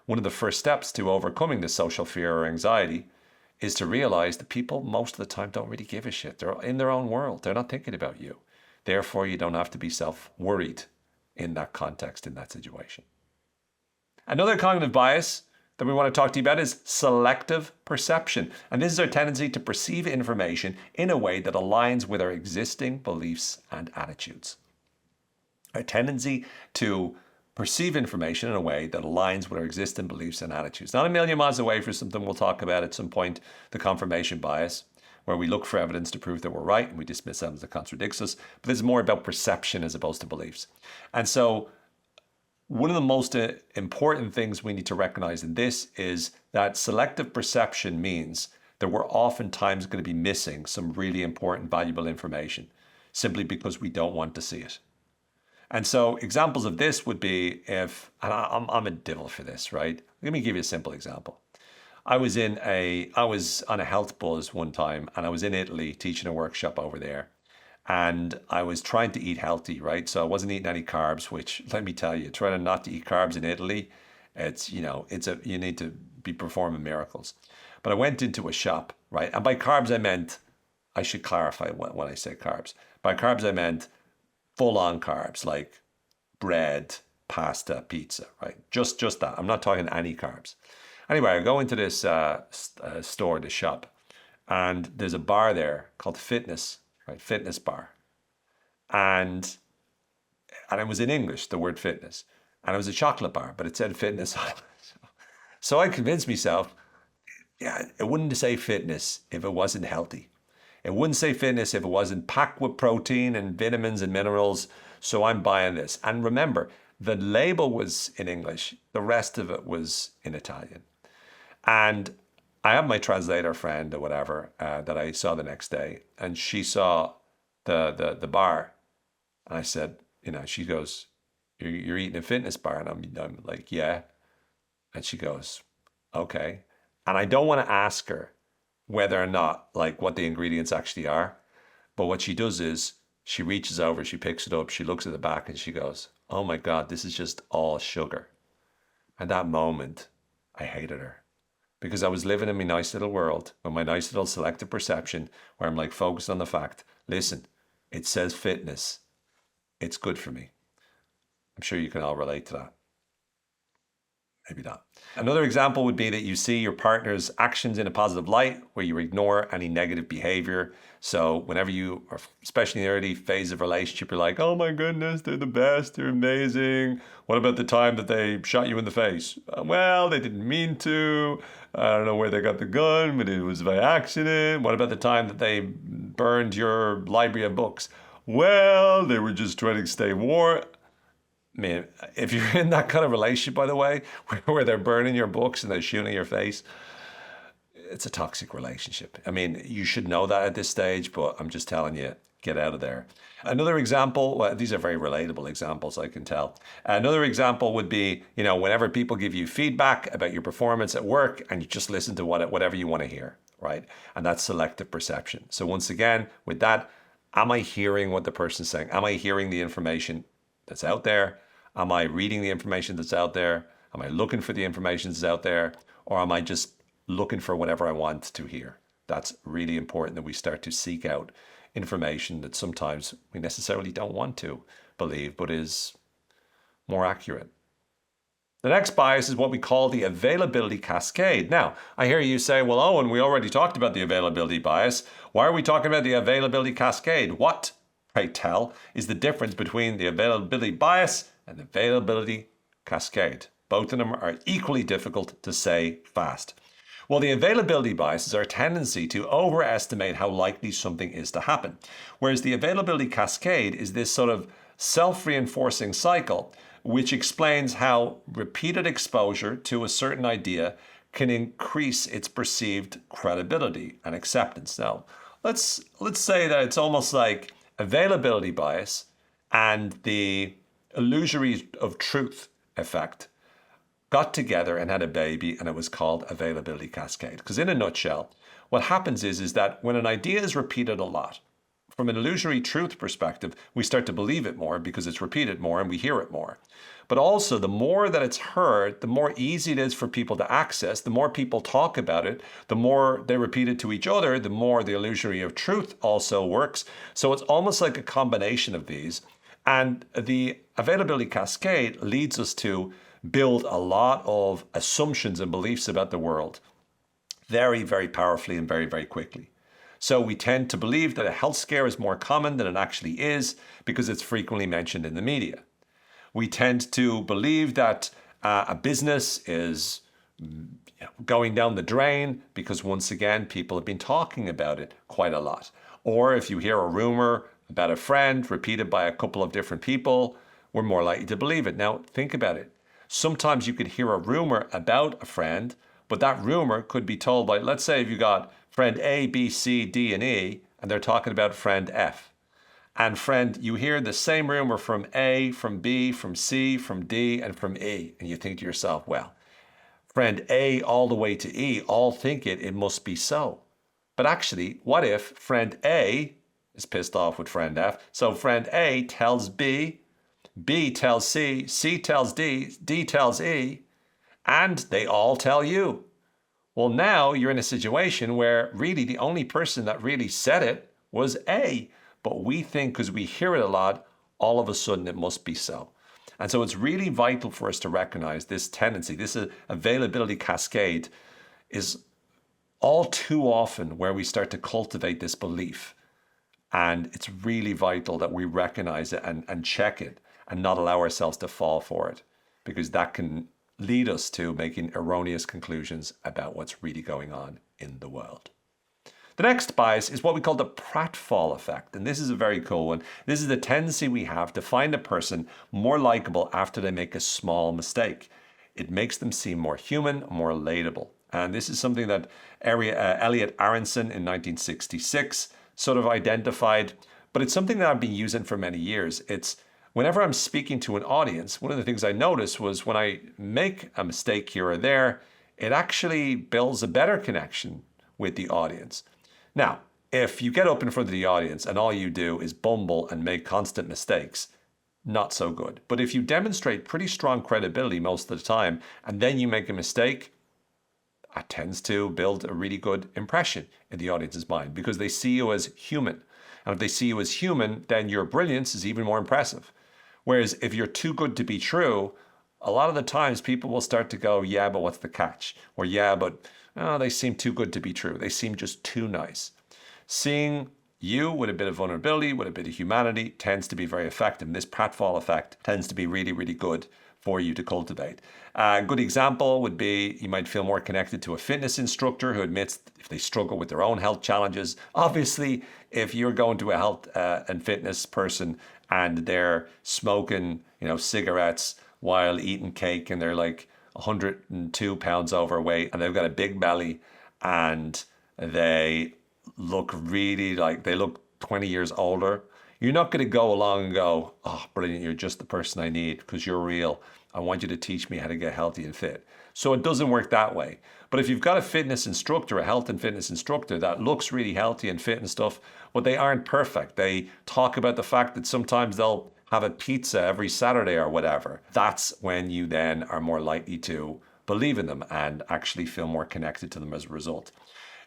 one of the first steps to overcoming this social fear or anxiety is to realize that people most of the time don't really give a shit. They're in their own world. They're not thinking about you. Therefore, you don't have to be self-worried in that context, in that situation. Another cognitive bias that we want to talk to you about is selective perception. And this is our tendency to perceive information in a way that aligns with our existing beliefs and attitudes. Our tendency to perceive information in a way that aligns with our existing beliefs and attitudes. Not a million miles away from something we'll talk about at some point, the confirmation bias, where we look for evidence to prove that we're right and we dismiss evidence that contradicts us. But this is more about perception as opposed to beliefs. And so one of the most important things we need to recognize in this is that selective perception means that we're oftentimes going to be missing some really important, valuable information simply because we don't want to see it. And so examples of this would be if, and I'm a devil for this, right? Let me give you a simple example. I was on a health buzz one time, and I was in Italy teaching a workshop over there. And I was trying to eat healthy, right? So I wasn't eating any carbs, which, let me tell you, trying not to eat carbs in Italy, you need to be performing miracles. But I went into a shop, right? And by carbs, I should clarify when I say carbs. By carbs, I meant full-on carbs, like bread, pasta, pizza, right? Just that. I'm not talking any carbs. Anyway, I go into this store, this shop, and there's a bar there called Fitness, right? Fitness bar. And it was in English, the word fitness. And it was a chocolate bar, but it said fitness on it. So I convinced myself, yeah, it wouldn't say fitness if it wasn't healthy. It wouldn't say fitness if it wasn't packed with protein and vitamins and minerals. So I'm buying this. And remember, the label was in English. The rest of it was in Italian. And I have my translator friend or whatever that I saw the next day, and she saw the bar, and I said, she goes, "You're eating a fitness bar," and I'm like, "Yeah," and she goes, "Okay," and I don't want to ask her whether or not like what the ingredients actually are, but what she does is she reaches over, she picks it up, she looks at the back, and she goes, "Oh my God, this is just all sugar." At that moment, I hated her. Because I was living in my nice little world with my nice little selective perception where I'm like focused on the fact, listen, it says fitness. It's good for me. I'm sure you can all relate to that. Maybe not. Another example would be that you see your partner's actions in a positive light where you ignore any negative behavior. So whenever you are, especially in the early phase of relationship, you're like, oh my goodness, they're the best, they're amazing. What about the time that they shot you in the face? Well, they didn't mean to. I don't know where they got the gun, but it was by accident. What about the time that they burned your library of books? Well, they were just trying to stay warm. Man, if you're in that kind of relationship, by the way, where they're burning your books and they're shooting your face, it's a toxic relationship. I mean, you should know that at this stage, but I'm just telling you, get out of there. Another example, well, these are very relatable examples, I can tell. Another example would be, whenever people give you feedback about your performance at work and you just listen to whatever you want to hear, right? And that's selective perception. So once again, with that, Am I hearing what the person's saying? Am I hearing the information that's out there? Am I reading the information that's out there? Am I looking for the information that's out there? Or am I just looking for whatever I want to hear? That's really important that we start to seek out information that sometimes we necessarily don't want to believe, but is more accurate. The next bias is what we call the availability cascade. Now, I hear you say, well, Owen, we already talked about the availability bias. Why are we talking about the availability cascade? What, pray tell, is the difference between the availability bias and the availability cascade? Both of them are equally difficult to say fast. Well, the availability bias is our tendency to overestimate how likely something is to happen, whereas the availability cascade is this sort of self-reinforcing cycle which explains how repeated exposure to a certain idea can increase its perceived credibility and acceptance. Now, let's say that it's almost like availability bias and the illusory of truth effect got together and had a baby, and it was called availability cascade. Because in a nutshell, what happens is that when an idea is repeated a lot, from an illusory truth perspective, we start to believe it more because it's repeated more and we hear it more. But also, the more that it's heard, the more easy it is for people to access. The more people talk about it, the more they repeat it to each other, the more the illusory of truth also works. So it's almost like a combination of these. And the availability cascade leads us to build a lot of assumptions and beliefs about the world very, very powerfully and very, very quickly. So we tend to believe that a health scare is more common than it actually is because it's frequently mentioned in the media. We tend to believe that a business is going down the drain because, once again, people have been talking about it quite a lot. Or if you hear a rumor about a friend repeated by a couple of different people, we're more likely to believe it. Now, think about it. Sometimes you could hear a rumor about a friend, but that rumor could be told by, let's say if you got friend A, B, C, D, and E, and they're talking about friend F. And friend, you hear the same rumor from A, from B, from C, from D, and from E. And you think to yourself, well, friend A all the way to E all think it must be so. But actually, what if friend A is pissed off with friend F? So friend A tells B, B tells C, C tells D, D tells E, and they all tell you. Well, now you're in a situation where really the only person that really said it was A. But we think because we hear it a lot, all of a sudden it must be so. And so it's really vital for us to recognize this tendency, this availability cascade is all too often where we start to cultivate this belief. And it's really vital that we recognize it and check it and not allow ourselves to fall for it, because that can lead us to making erroneous conclusions about what's really going on in the world. The next bias is what we call the Pratfall Effect, and this is a very cool one. This is the tendency we have to find a person more likable after they make a small mistake. It makes them seem more human, more relatable. And this is something that Elliot Aronson in 1966 sort of identified, but it's something that I've been using for many years. It's whenever I'm speaking to an audience, one of the things I noticed was when I make a mistake here or there, it actually builds a better connection with the audience. Now, if you get up in front of the audience and all you do is bumble and make constant mistakes, not so good. But if you demonstrate pretty strong credibility most of the time and then you make a mistake, that tends to build a really good impression in the audience's mind because they see you as human. And if they see you as human, then your brilliance is even more impressive. Whereas if you're too good to be true, a lot of the times people will start to go, yeah, but what's the catch? Or yeah, but oh, they seem too good to be true. They seem just too nice. Seeing you with a bit of vulnerability, with a bit of humanity, tends to be very effective. And this pratfall effect tends to be really, really good for you to cultivate. A good example would be you might feel more connected to a fitness instructor who admits if they struggle with their own health challenges. Obviously, if you're going to a health and fitness person and they're smoking, cigarettes while eating cake and they're like 102 pounds overweight and they've got a big belly and they look really like they look 20 years older, you're not going to go along and go, oh, brilliant, you're just the person I need because you're real. I want you to teach me how to get healthy and fit. So it doesn't work that way. But if you've got a fitness instructor, a health and fitness instructor that looks really healthy and fit and stuff, but they aren't perfect. They talk about the fact that sometimes they'll have a pizza every Saturday or whatever. That's when you then are more likely to believe in them and actually feel more connected to them as a result.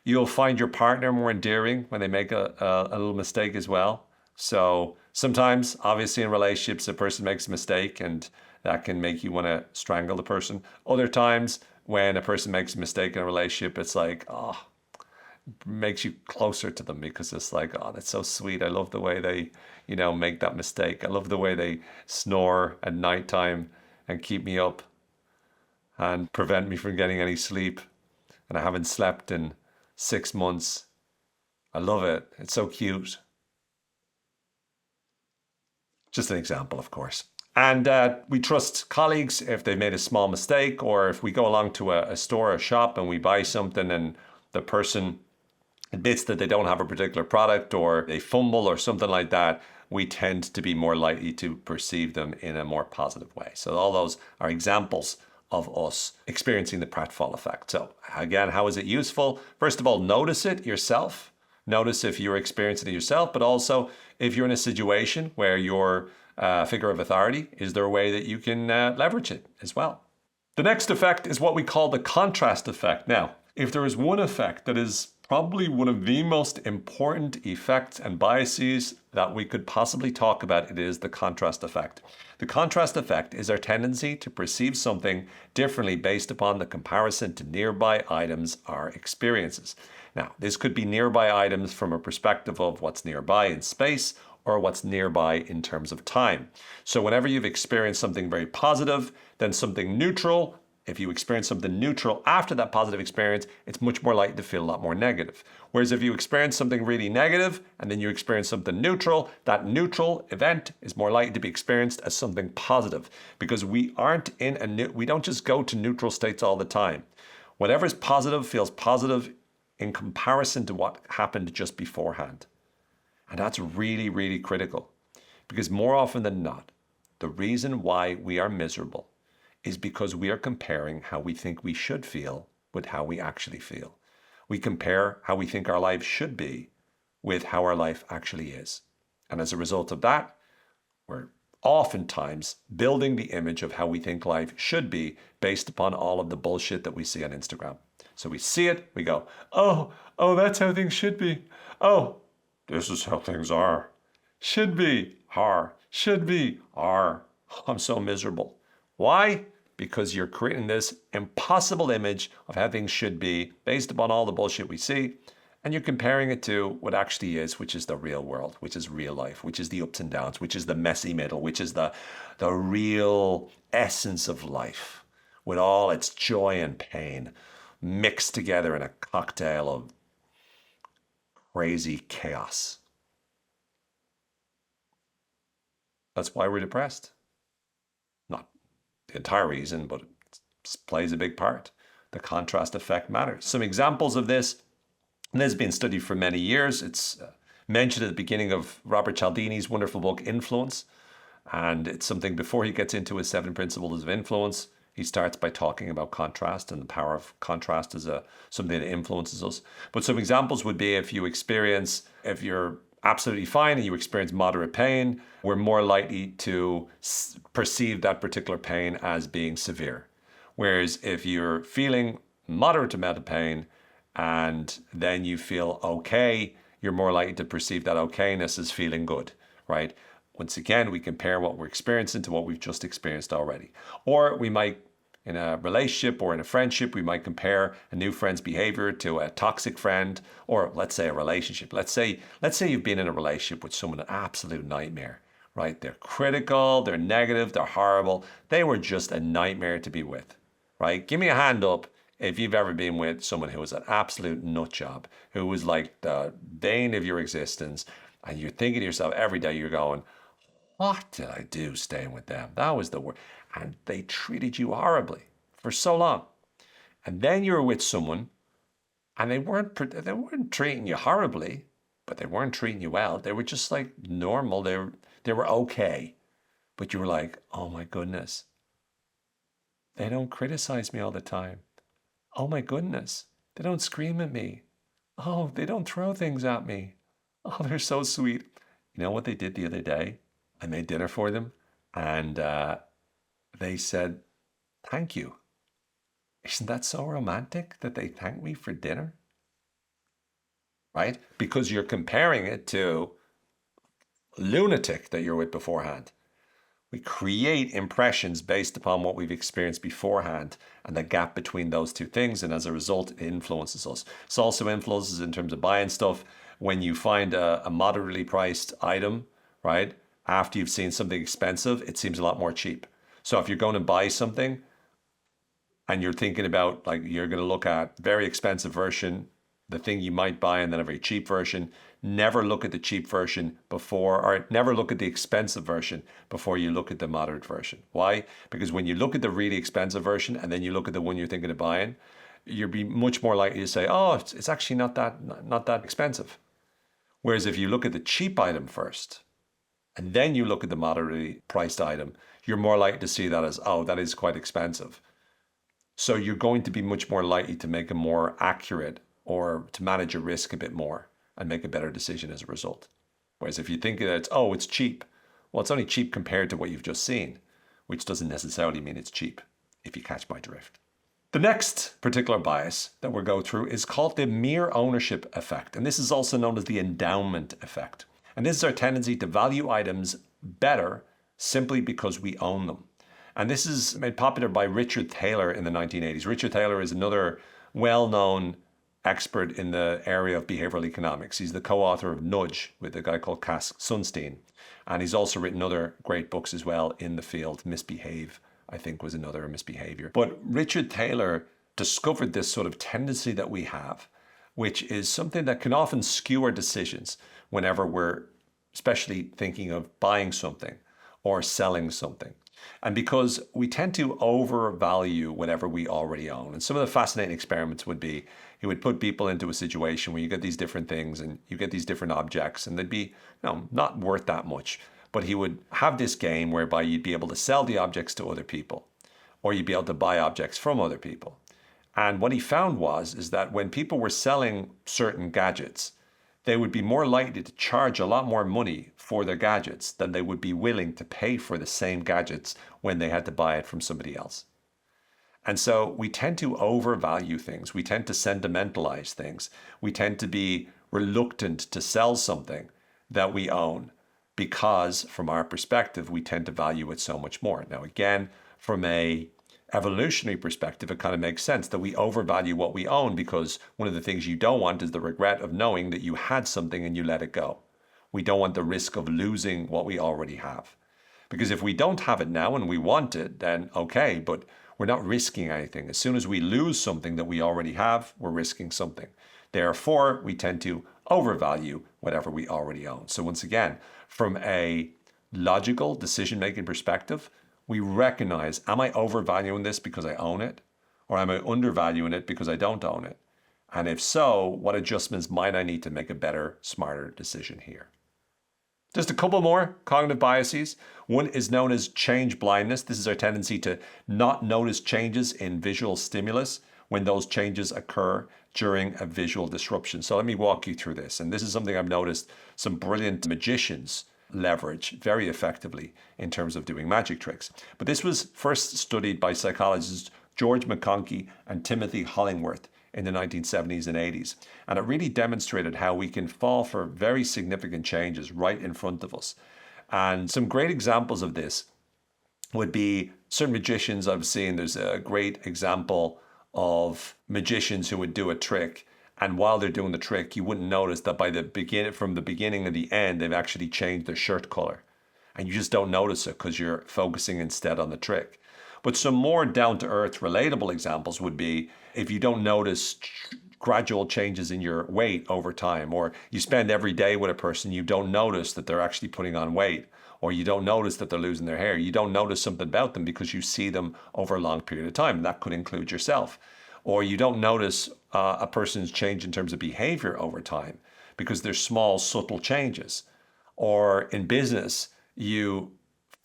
You'll find your partner more endearing when they make a little mistake as well. So sometimes, obviously, in relationships, a person makes a mistake and that can make you want to strangle the person. Other times, when a person makes a mistake in a relationship, it's like, oh, makes you closer to them because it's like, oh, that's so sweet. I love the way they, make that mistake. I love the way they snore at nighttime and keep me up and prevent me from getting any sleep. And I haven't slept in 6 months. I love it. It's so cute. Just an example, of course. And we trust colleagues if they've made a small mistake, or if we go along to a store or shop and we buy something and the person admits that they don't have a particular product or they fumble or something like that, we tend to be more likely to perceive them in a more positive way. So all those are examples of us experiencing the pratfall effect. So again, how is it useful? First of all, notice it yourself. Notice if you're experiencing it yourself, but also if you're in a situation where you're a figure of authority, is there a way that you can leverage it as well? The next effect is what we call the contrast effect. Now, if there is one effect that is probably one of the most important effects and biases that we could possibly talk about, it is the contrast effect. The contrast effect is our tendency to perceive something differently based upon the comparison to nearby items or experiences. Now, this could be nearby items from a perspective of what's nearby in space or what's nearby in terms of time. So whenever you've experienced something very positive, then something neutral, if you experience something neutral after that positive experience, it's much more likely to feel a lot more negative. Whereas if you experience something really negative and then you experience something neutral, that neutral event is more likely to be experienced as something positive, because we don't just go to neutral states all the time. Whatever is positive feels positive in comparison to what happened just beforehand. And that's really, really critical, because more often than not, the reason why we are miserable is because we are comparing how we think we should feel with how we actually feel. We compare how we think our life should be with how our life actually is. And as a result of that, we're oftentimes building the image of how we think life should be based upon all of the bullshit that we see on Instagram. So we see it, we go, oh, that's how things should be. Oh, this is how things are. Should be, are. Should be, are. I'm so miserable. Why? Because you're creating this impossible image of how things should be based upon all the bullshit we see, and you're comparing it to what actually is, which is the real world, which is real life, which is the ups and downs, which is the messy middle, which is the real essence of life, with all its joy and pain mixed together in a cocktail of crazy chaos. That's why we're depressed. Not the entire reason, but it plays a big part. The contrast effect matters. Some examples of this, and this has been studied for many years. It's mentioned at the beginning of Robert Cialdini's wonderful book, Influence. And it's something before he gets into his 7 principles of influence. He starts by talking about contrast and the power of contrast as something that influences us. But some examples would be if you're absolutely fine and you experience moderate pain, we're more likely to perceive that particular pain as being severe. Whereas if you're feeling moderate amount of pain and then you feel okay, you're more likely to perceive that okayness as feeling good, right? Once again, we compare what we're experiencing to what we've just experienced already. Or we might, in a relationship or in a friendship, we might compare a new friend's behavior to a toxic friend, or let's say a relationship. Let's say you've been in a relationship with someone, an absolute nightmare, right? They're critical, they're negative, they're horrible. They were just a nightmare to be with, right? Give me a hand up if you've ever been with someone who was an absolute nut job, who was like the bane of your existence, and you're thinking to yourself every day, you're going, what did I do staying with them? That was the worst. And they treated you horribly for so long. And then you were with someone and they weren't treating you horribly, but they weren't treating you well. They were just like normal. They were okay. But you were like, oh my goodness, they don't criticize me all the time. Oh my goodness, they don't scream at me. Oh, they don't throw things at me. Oh, they're so sweet. You know what they did the other day? I made dinner for them and they said, thank you. Isn't that so romantic that they thank me for dinner? Right? Because you're comparing it to a lunatic that you're with beforehand. We create impressions based upon what we've experienced beforehand and the gap between those two things. And as a result, it influences us. It also influences in terms of buying stuff. When you find a moderately priced item, right, after you've seen something expensive, it seems a lot more cheap. So if you're going to buy something and you're thinking about, like, you're going to look at very expensive version, the thing you might buy, and then a very cheap version, never look at the cheap version before, or never look at the expensive version before you look at the moderate version. Why? Because when you look at the really expensive version and then you look at the one you're thinking of buying, you'll be much more likely to say, oh, it's actually not that expensive. Whereas if you look at the cheap item first and then you look at the moderately priced item, you're more likely to see that as, oh, that is quite expensive. So you're going to be much more likely to make a more accurate, or to manage your risk a bit more and make a better decision as a result. Whereas if you think that it's cheap, well, it's only cheap compared to what you've just seen, which doesn't necessarily mean it's cheap, if you catch my drift. The next particular bias that we'll go through is called the mere ownership effect. And this is also known as the endowment effect. And this is our tendency to value items better simply because we own them. And this is made popular by Richard Thaler in the 1980s. Richard Thaler is another well-known expert in the area of behavioral economics. He's the co-author of Nudge with a guy called Cass Sunstein. And he's also written other great books as well in the field. Misbehave, I think, was another, Misbehavior. But Richard Thaler discovered this sort of tendency that we have, which is something that can often skew our decisions whenever we're especially thinking of buying something or selling something. And because we tend to overvalue whatever we already own. And some of the fascinating experiments would be, he would put people into a situation where you get these different things and you get these different objects and they'd be, not worth that much. But he would have this game whereby you'd be able to sell the objects to other people, or you'd be able to buy objects from other people. And what he found is that when people were selling certain gadgets, they would be more likely to charge a lot more money for their gadgets than they would be willing to pay for the same gadgets when they had to buy it from somebody else. And so we tend to overvalue things. We tend to sentimentalize things. We tend to be reluctant to sell something that we own because, from our perspective, we tend to value it so much more. Now, again, from a evolutionary perspective, it kind of makes sense that we overvalue what we own, because one of the things you don't want is the regret of knowing that you had something and you let it go. We don't want the risk of losing what we already have. Because if we don't have it now and we want it, then okay, but we're not risking anything. As soon as we lose something that we already have, we're risking something. Therefore, we tend to overvalue whatever we already own. So once again, from a logical decision-making perspective, we recognize, am I overvaluing this because I own it? Or am I undervaluing it because I don't own it? And if so, what adjustments might I need to make a better, smarter decision here? Just a couple more cognitive biases. One is known as change blindness. This is our tendency to not notice changes in visual stimulus when those changes occur during a visual disruption. So let me walk you through this. And this is something I've noticed some brilliant magicians leverage very effectively in terms of doing magic tricks. But this was first studied by psychologists George McConkie and Timothy Hollingworth in the 1970s and 80s. And it really demonstrated how we can fall for very significant changes right in front of us. And some great examples of this would be certain magicians I've seen. There's a great example of magicians who would do a trick, and while they're doing the trick, you wouldn't notice that from the beginning to the end, they've actually changed their shirt color. And you just don't notice it because you're focusing instead on the trick. But some more down-to-earth, relatable examples would be if you don't notice gradual changes in your weight over time, or you spend every day with a person, you don't notice that they're actually putting on weight, or you don't notice that they're losing their hair. You don't notice something about them because you see them over a long period of time. That could include yourself. Or you don't notice a person's change in terms of behavior over time because there's small, subtle changes. Or in business, you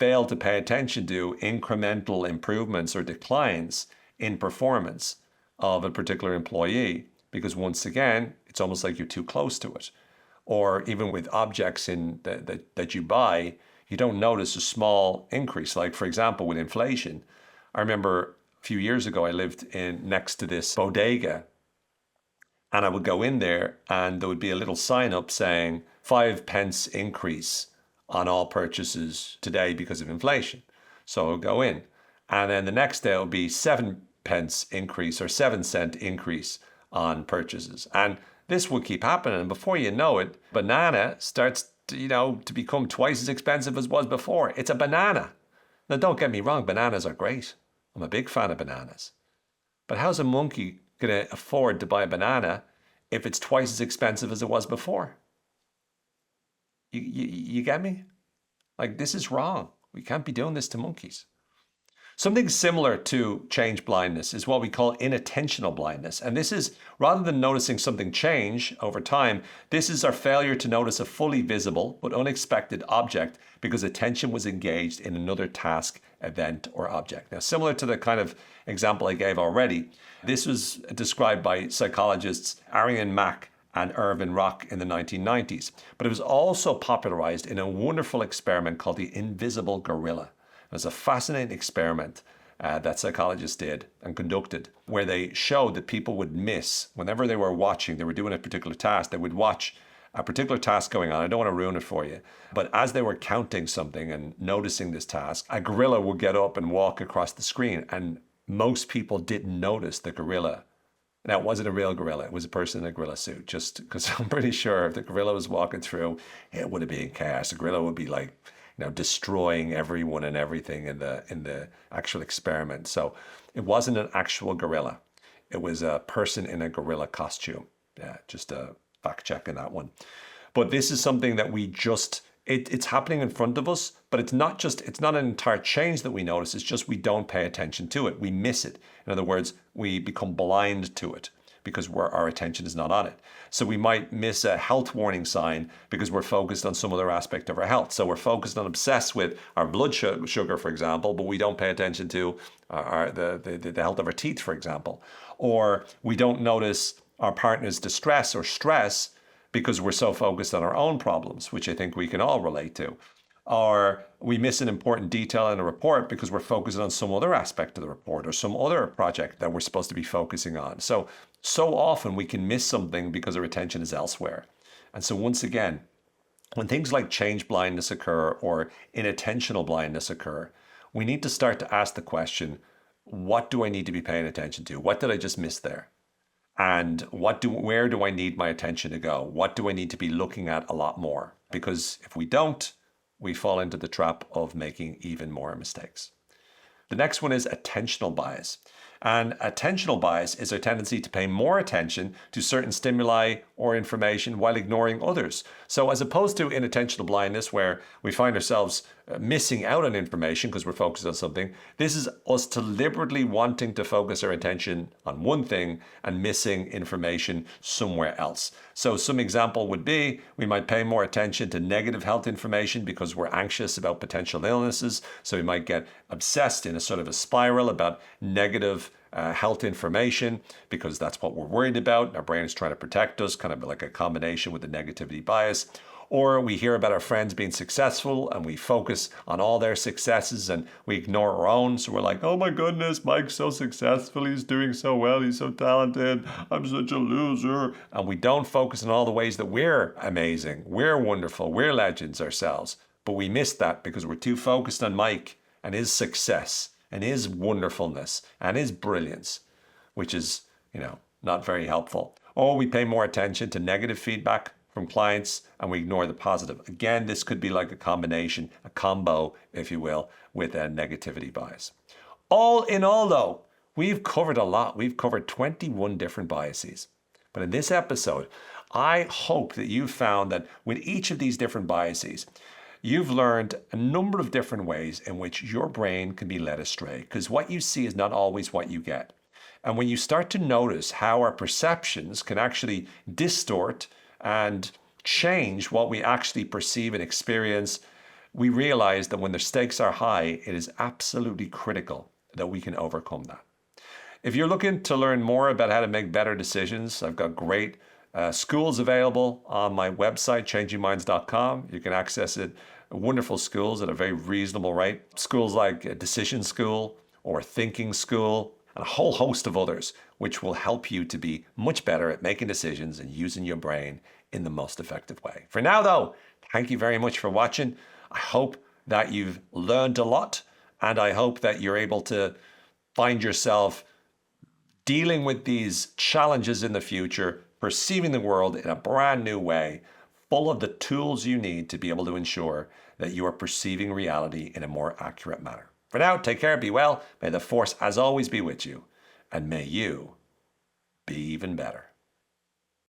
fail to pay attention to incremental improvements or declines in performance of a particular employee, because once again, it's almost like you're too close to it. Or even with objects that you buy, you don't notice a small increase. Like, for example, with inflation, I remember a few years ago, I lived next to this bodega, and I would go in there and there would be a little sign up saying 5 pence increase on all purchases today because of inflation. So I would go in, and then the next day it would be 7 pence increase or 7 cent increase on purchases. And this would keep happening. And before you know it, banana starts to become twice as expensive as it was before. It's a banana. Now, don't get me wrong, bananas are great. I'm a big fan of bananas. But how's a monkey going to afford to buy a banana if it's twice as expensive as it was before? You get me? Like, this is wrong. We can't be doing this to monkeys. Something similar to change blindness is what we call inattentional blindness. And this is, rather than noticing something change over time, this is our failure to notice a fully visible but unexpected object because attention was engaged in another task, event, or object. Now, similar to the kind of example I gave already, this was described by psychologists Arian Mack and Irvin Rock in the 1990s. But it was also popularized in a wonderful experiment called the invisible gorilla. It was a fascinating experiment that psychologists did and conducted, where they showed that people would miss, whenever they were watching, they were doing a particular task, they would watch a particular task going on. I don't want to ruin it for you, but as they were counting something and noticing this task, a gorilla would get up and walk across the screen, and most people didn't notice the gorilla. Now, it wasn't a real gorilla. It was a person in a gorilla suit, just because I'm pretty sure if the gorilla was walking through, it would have been chaos. The gorilla would be like, destroying everyone and everything in the actual experiment. So it wasn't an actual gorilla. It was a person in a gorilla costume. Yeah, just a fact check on that one. But this is something that it's happening in front of us, but it's not an entire change that we notice. It's just we don't pay attention to it. We miss it. In other words, we become blind to it because our attention is not on it. So we might miss a health warning sign because we're focused on some other aspect of our health. So we're focused and obsessed with our blood sugar, for example, but we don't pay attention to the health of our teeth, for example. Or we don't notice our partner's distress or stress because we're so focused on our own problems, which I think we can all relate to. Or we miss an important detail in a report because we're focused on some other aspect of the report or some other project that we're supposed to be focusing on. So often we can miss something because our attention is elsewhere. And so once again, when things like change blindness occur or inattentional blindness occur, we need to start to ask the question, what do I need to be paying attention to? What did I just miss there? And where do I need my attention to go? What do I need to be looking at a lot more? Because if we don't, we fall into the trap of making even more mistakes. The next one is attentional bias. And attentional bias is our tendency to pay more attention to certain stimuli or information while ignoring others. So as opposed to inattentional blindness, where we find ourselves missing out on information because we're focused on something, this is us deliberately wanting to focus our attention on one thing and missing information somewhere else. So some example would be, we might pay more attention to negative health information because we're anxious about potential illnesses. So we might get obsessed in a sort of a spiral about negative health information because that's what we're worried about. Our brain is trying to protect us, kind of like a combination with the negativity bias. Or we hear about our friends being successful and we focus on all their successes and we ignore our own. So we're like, oh my goodness, Mike's so successful. He's doing so well. He's so talented. I'm such a loser. And we don't focus on all the ways that we're amazing. We're wonderful. We're legends ourselves. But we miss that because we're too focused on Mike and his success and his wonderfulness and his brilliance, which is, not very helpful. Or we pay more attention to negative feedback from clients and we ignore the positive. Again, this could be like a combination, a combo, if you will, with a negativity bias. All in all, though, we've covered a lot. We've covered 21 different biases. But in this episode, I hope that you found that with each of these different biases, you've learned a number of different ways in which your brain can be led astray, because what you see is not always what you get. And when you start to notice how our perceptions can actually distort and change what we actually perceive and experience, we realize that when the stakes are high, it is absolutely critical that we can overcome that. If you're looking to learn more about how to make better decisions, I've got great schools available on my website, changingminds.com. You can access it. Wonderful schools at a very reasonable rate. Schools like Decision School or Thinking School, and a whole host of others, which will help you to be much better at making decisions and using your brain in the most effective way. For now, though, thank you very much for watching. I hope that you've learned a lot, and I hope that you're able to find yourself dealing with these challenges in the future, perceiving the world in a brand new way, full of the tools you need to be able to ensure that you are perceiving reality in a more accurate manner. For now, take care, be well. May the force, as always, be with you, and may you be even better.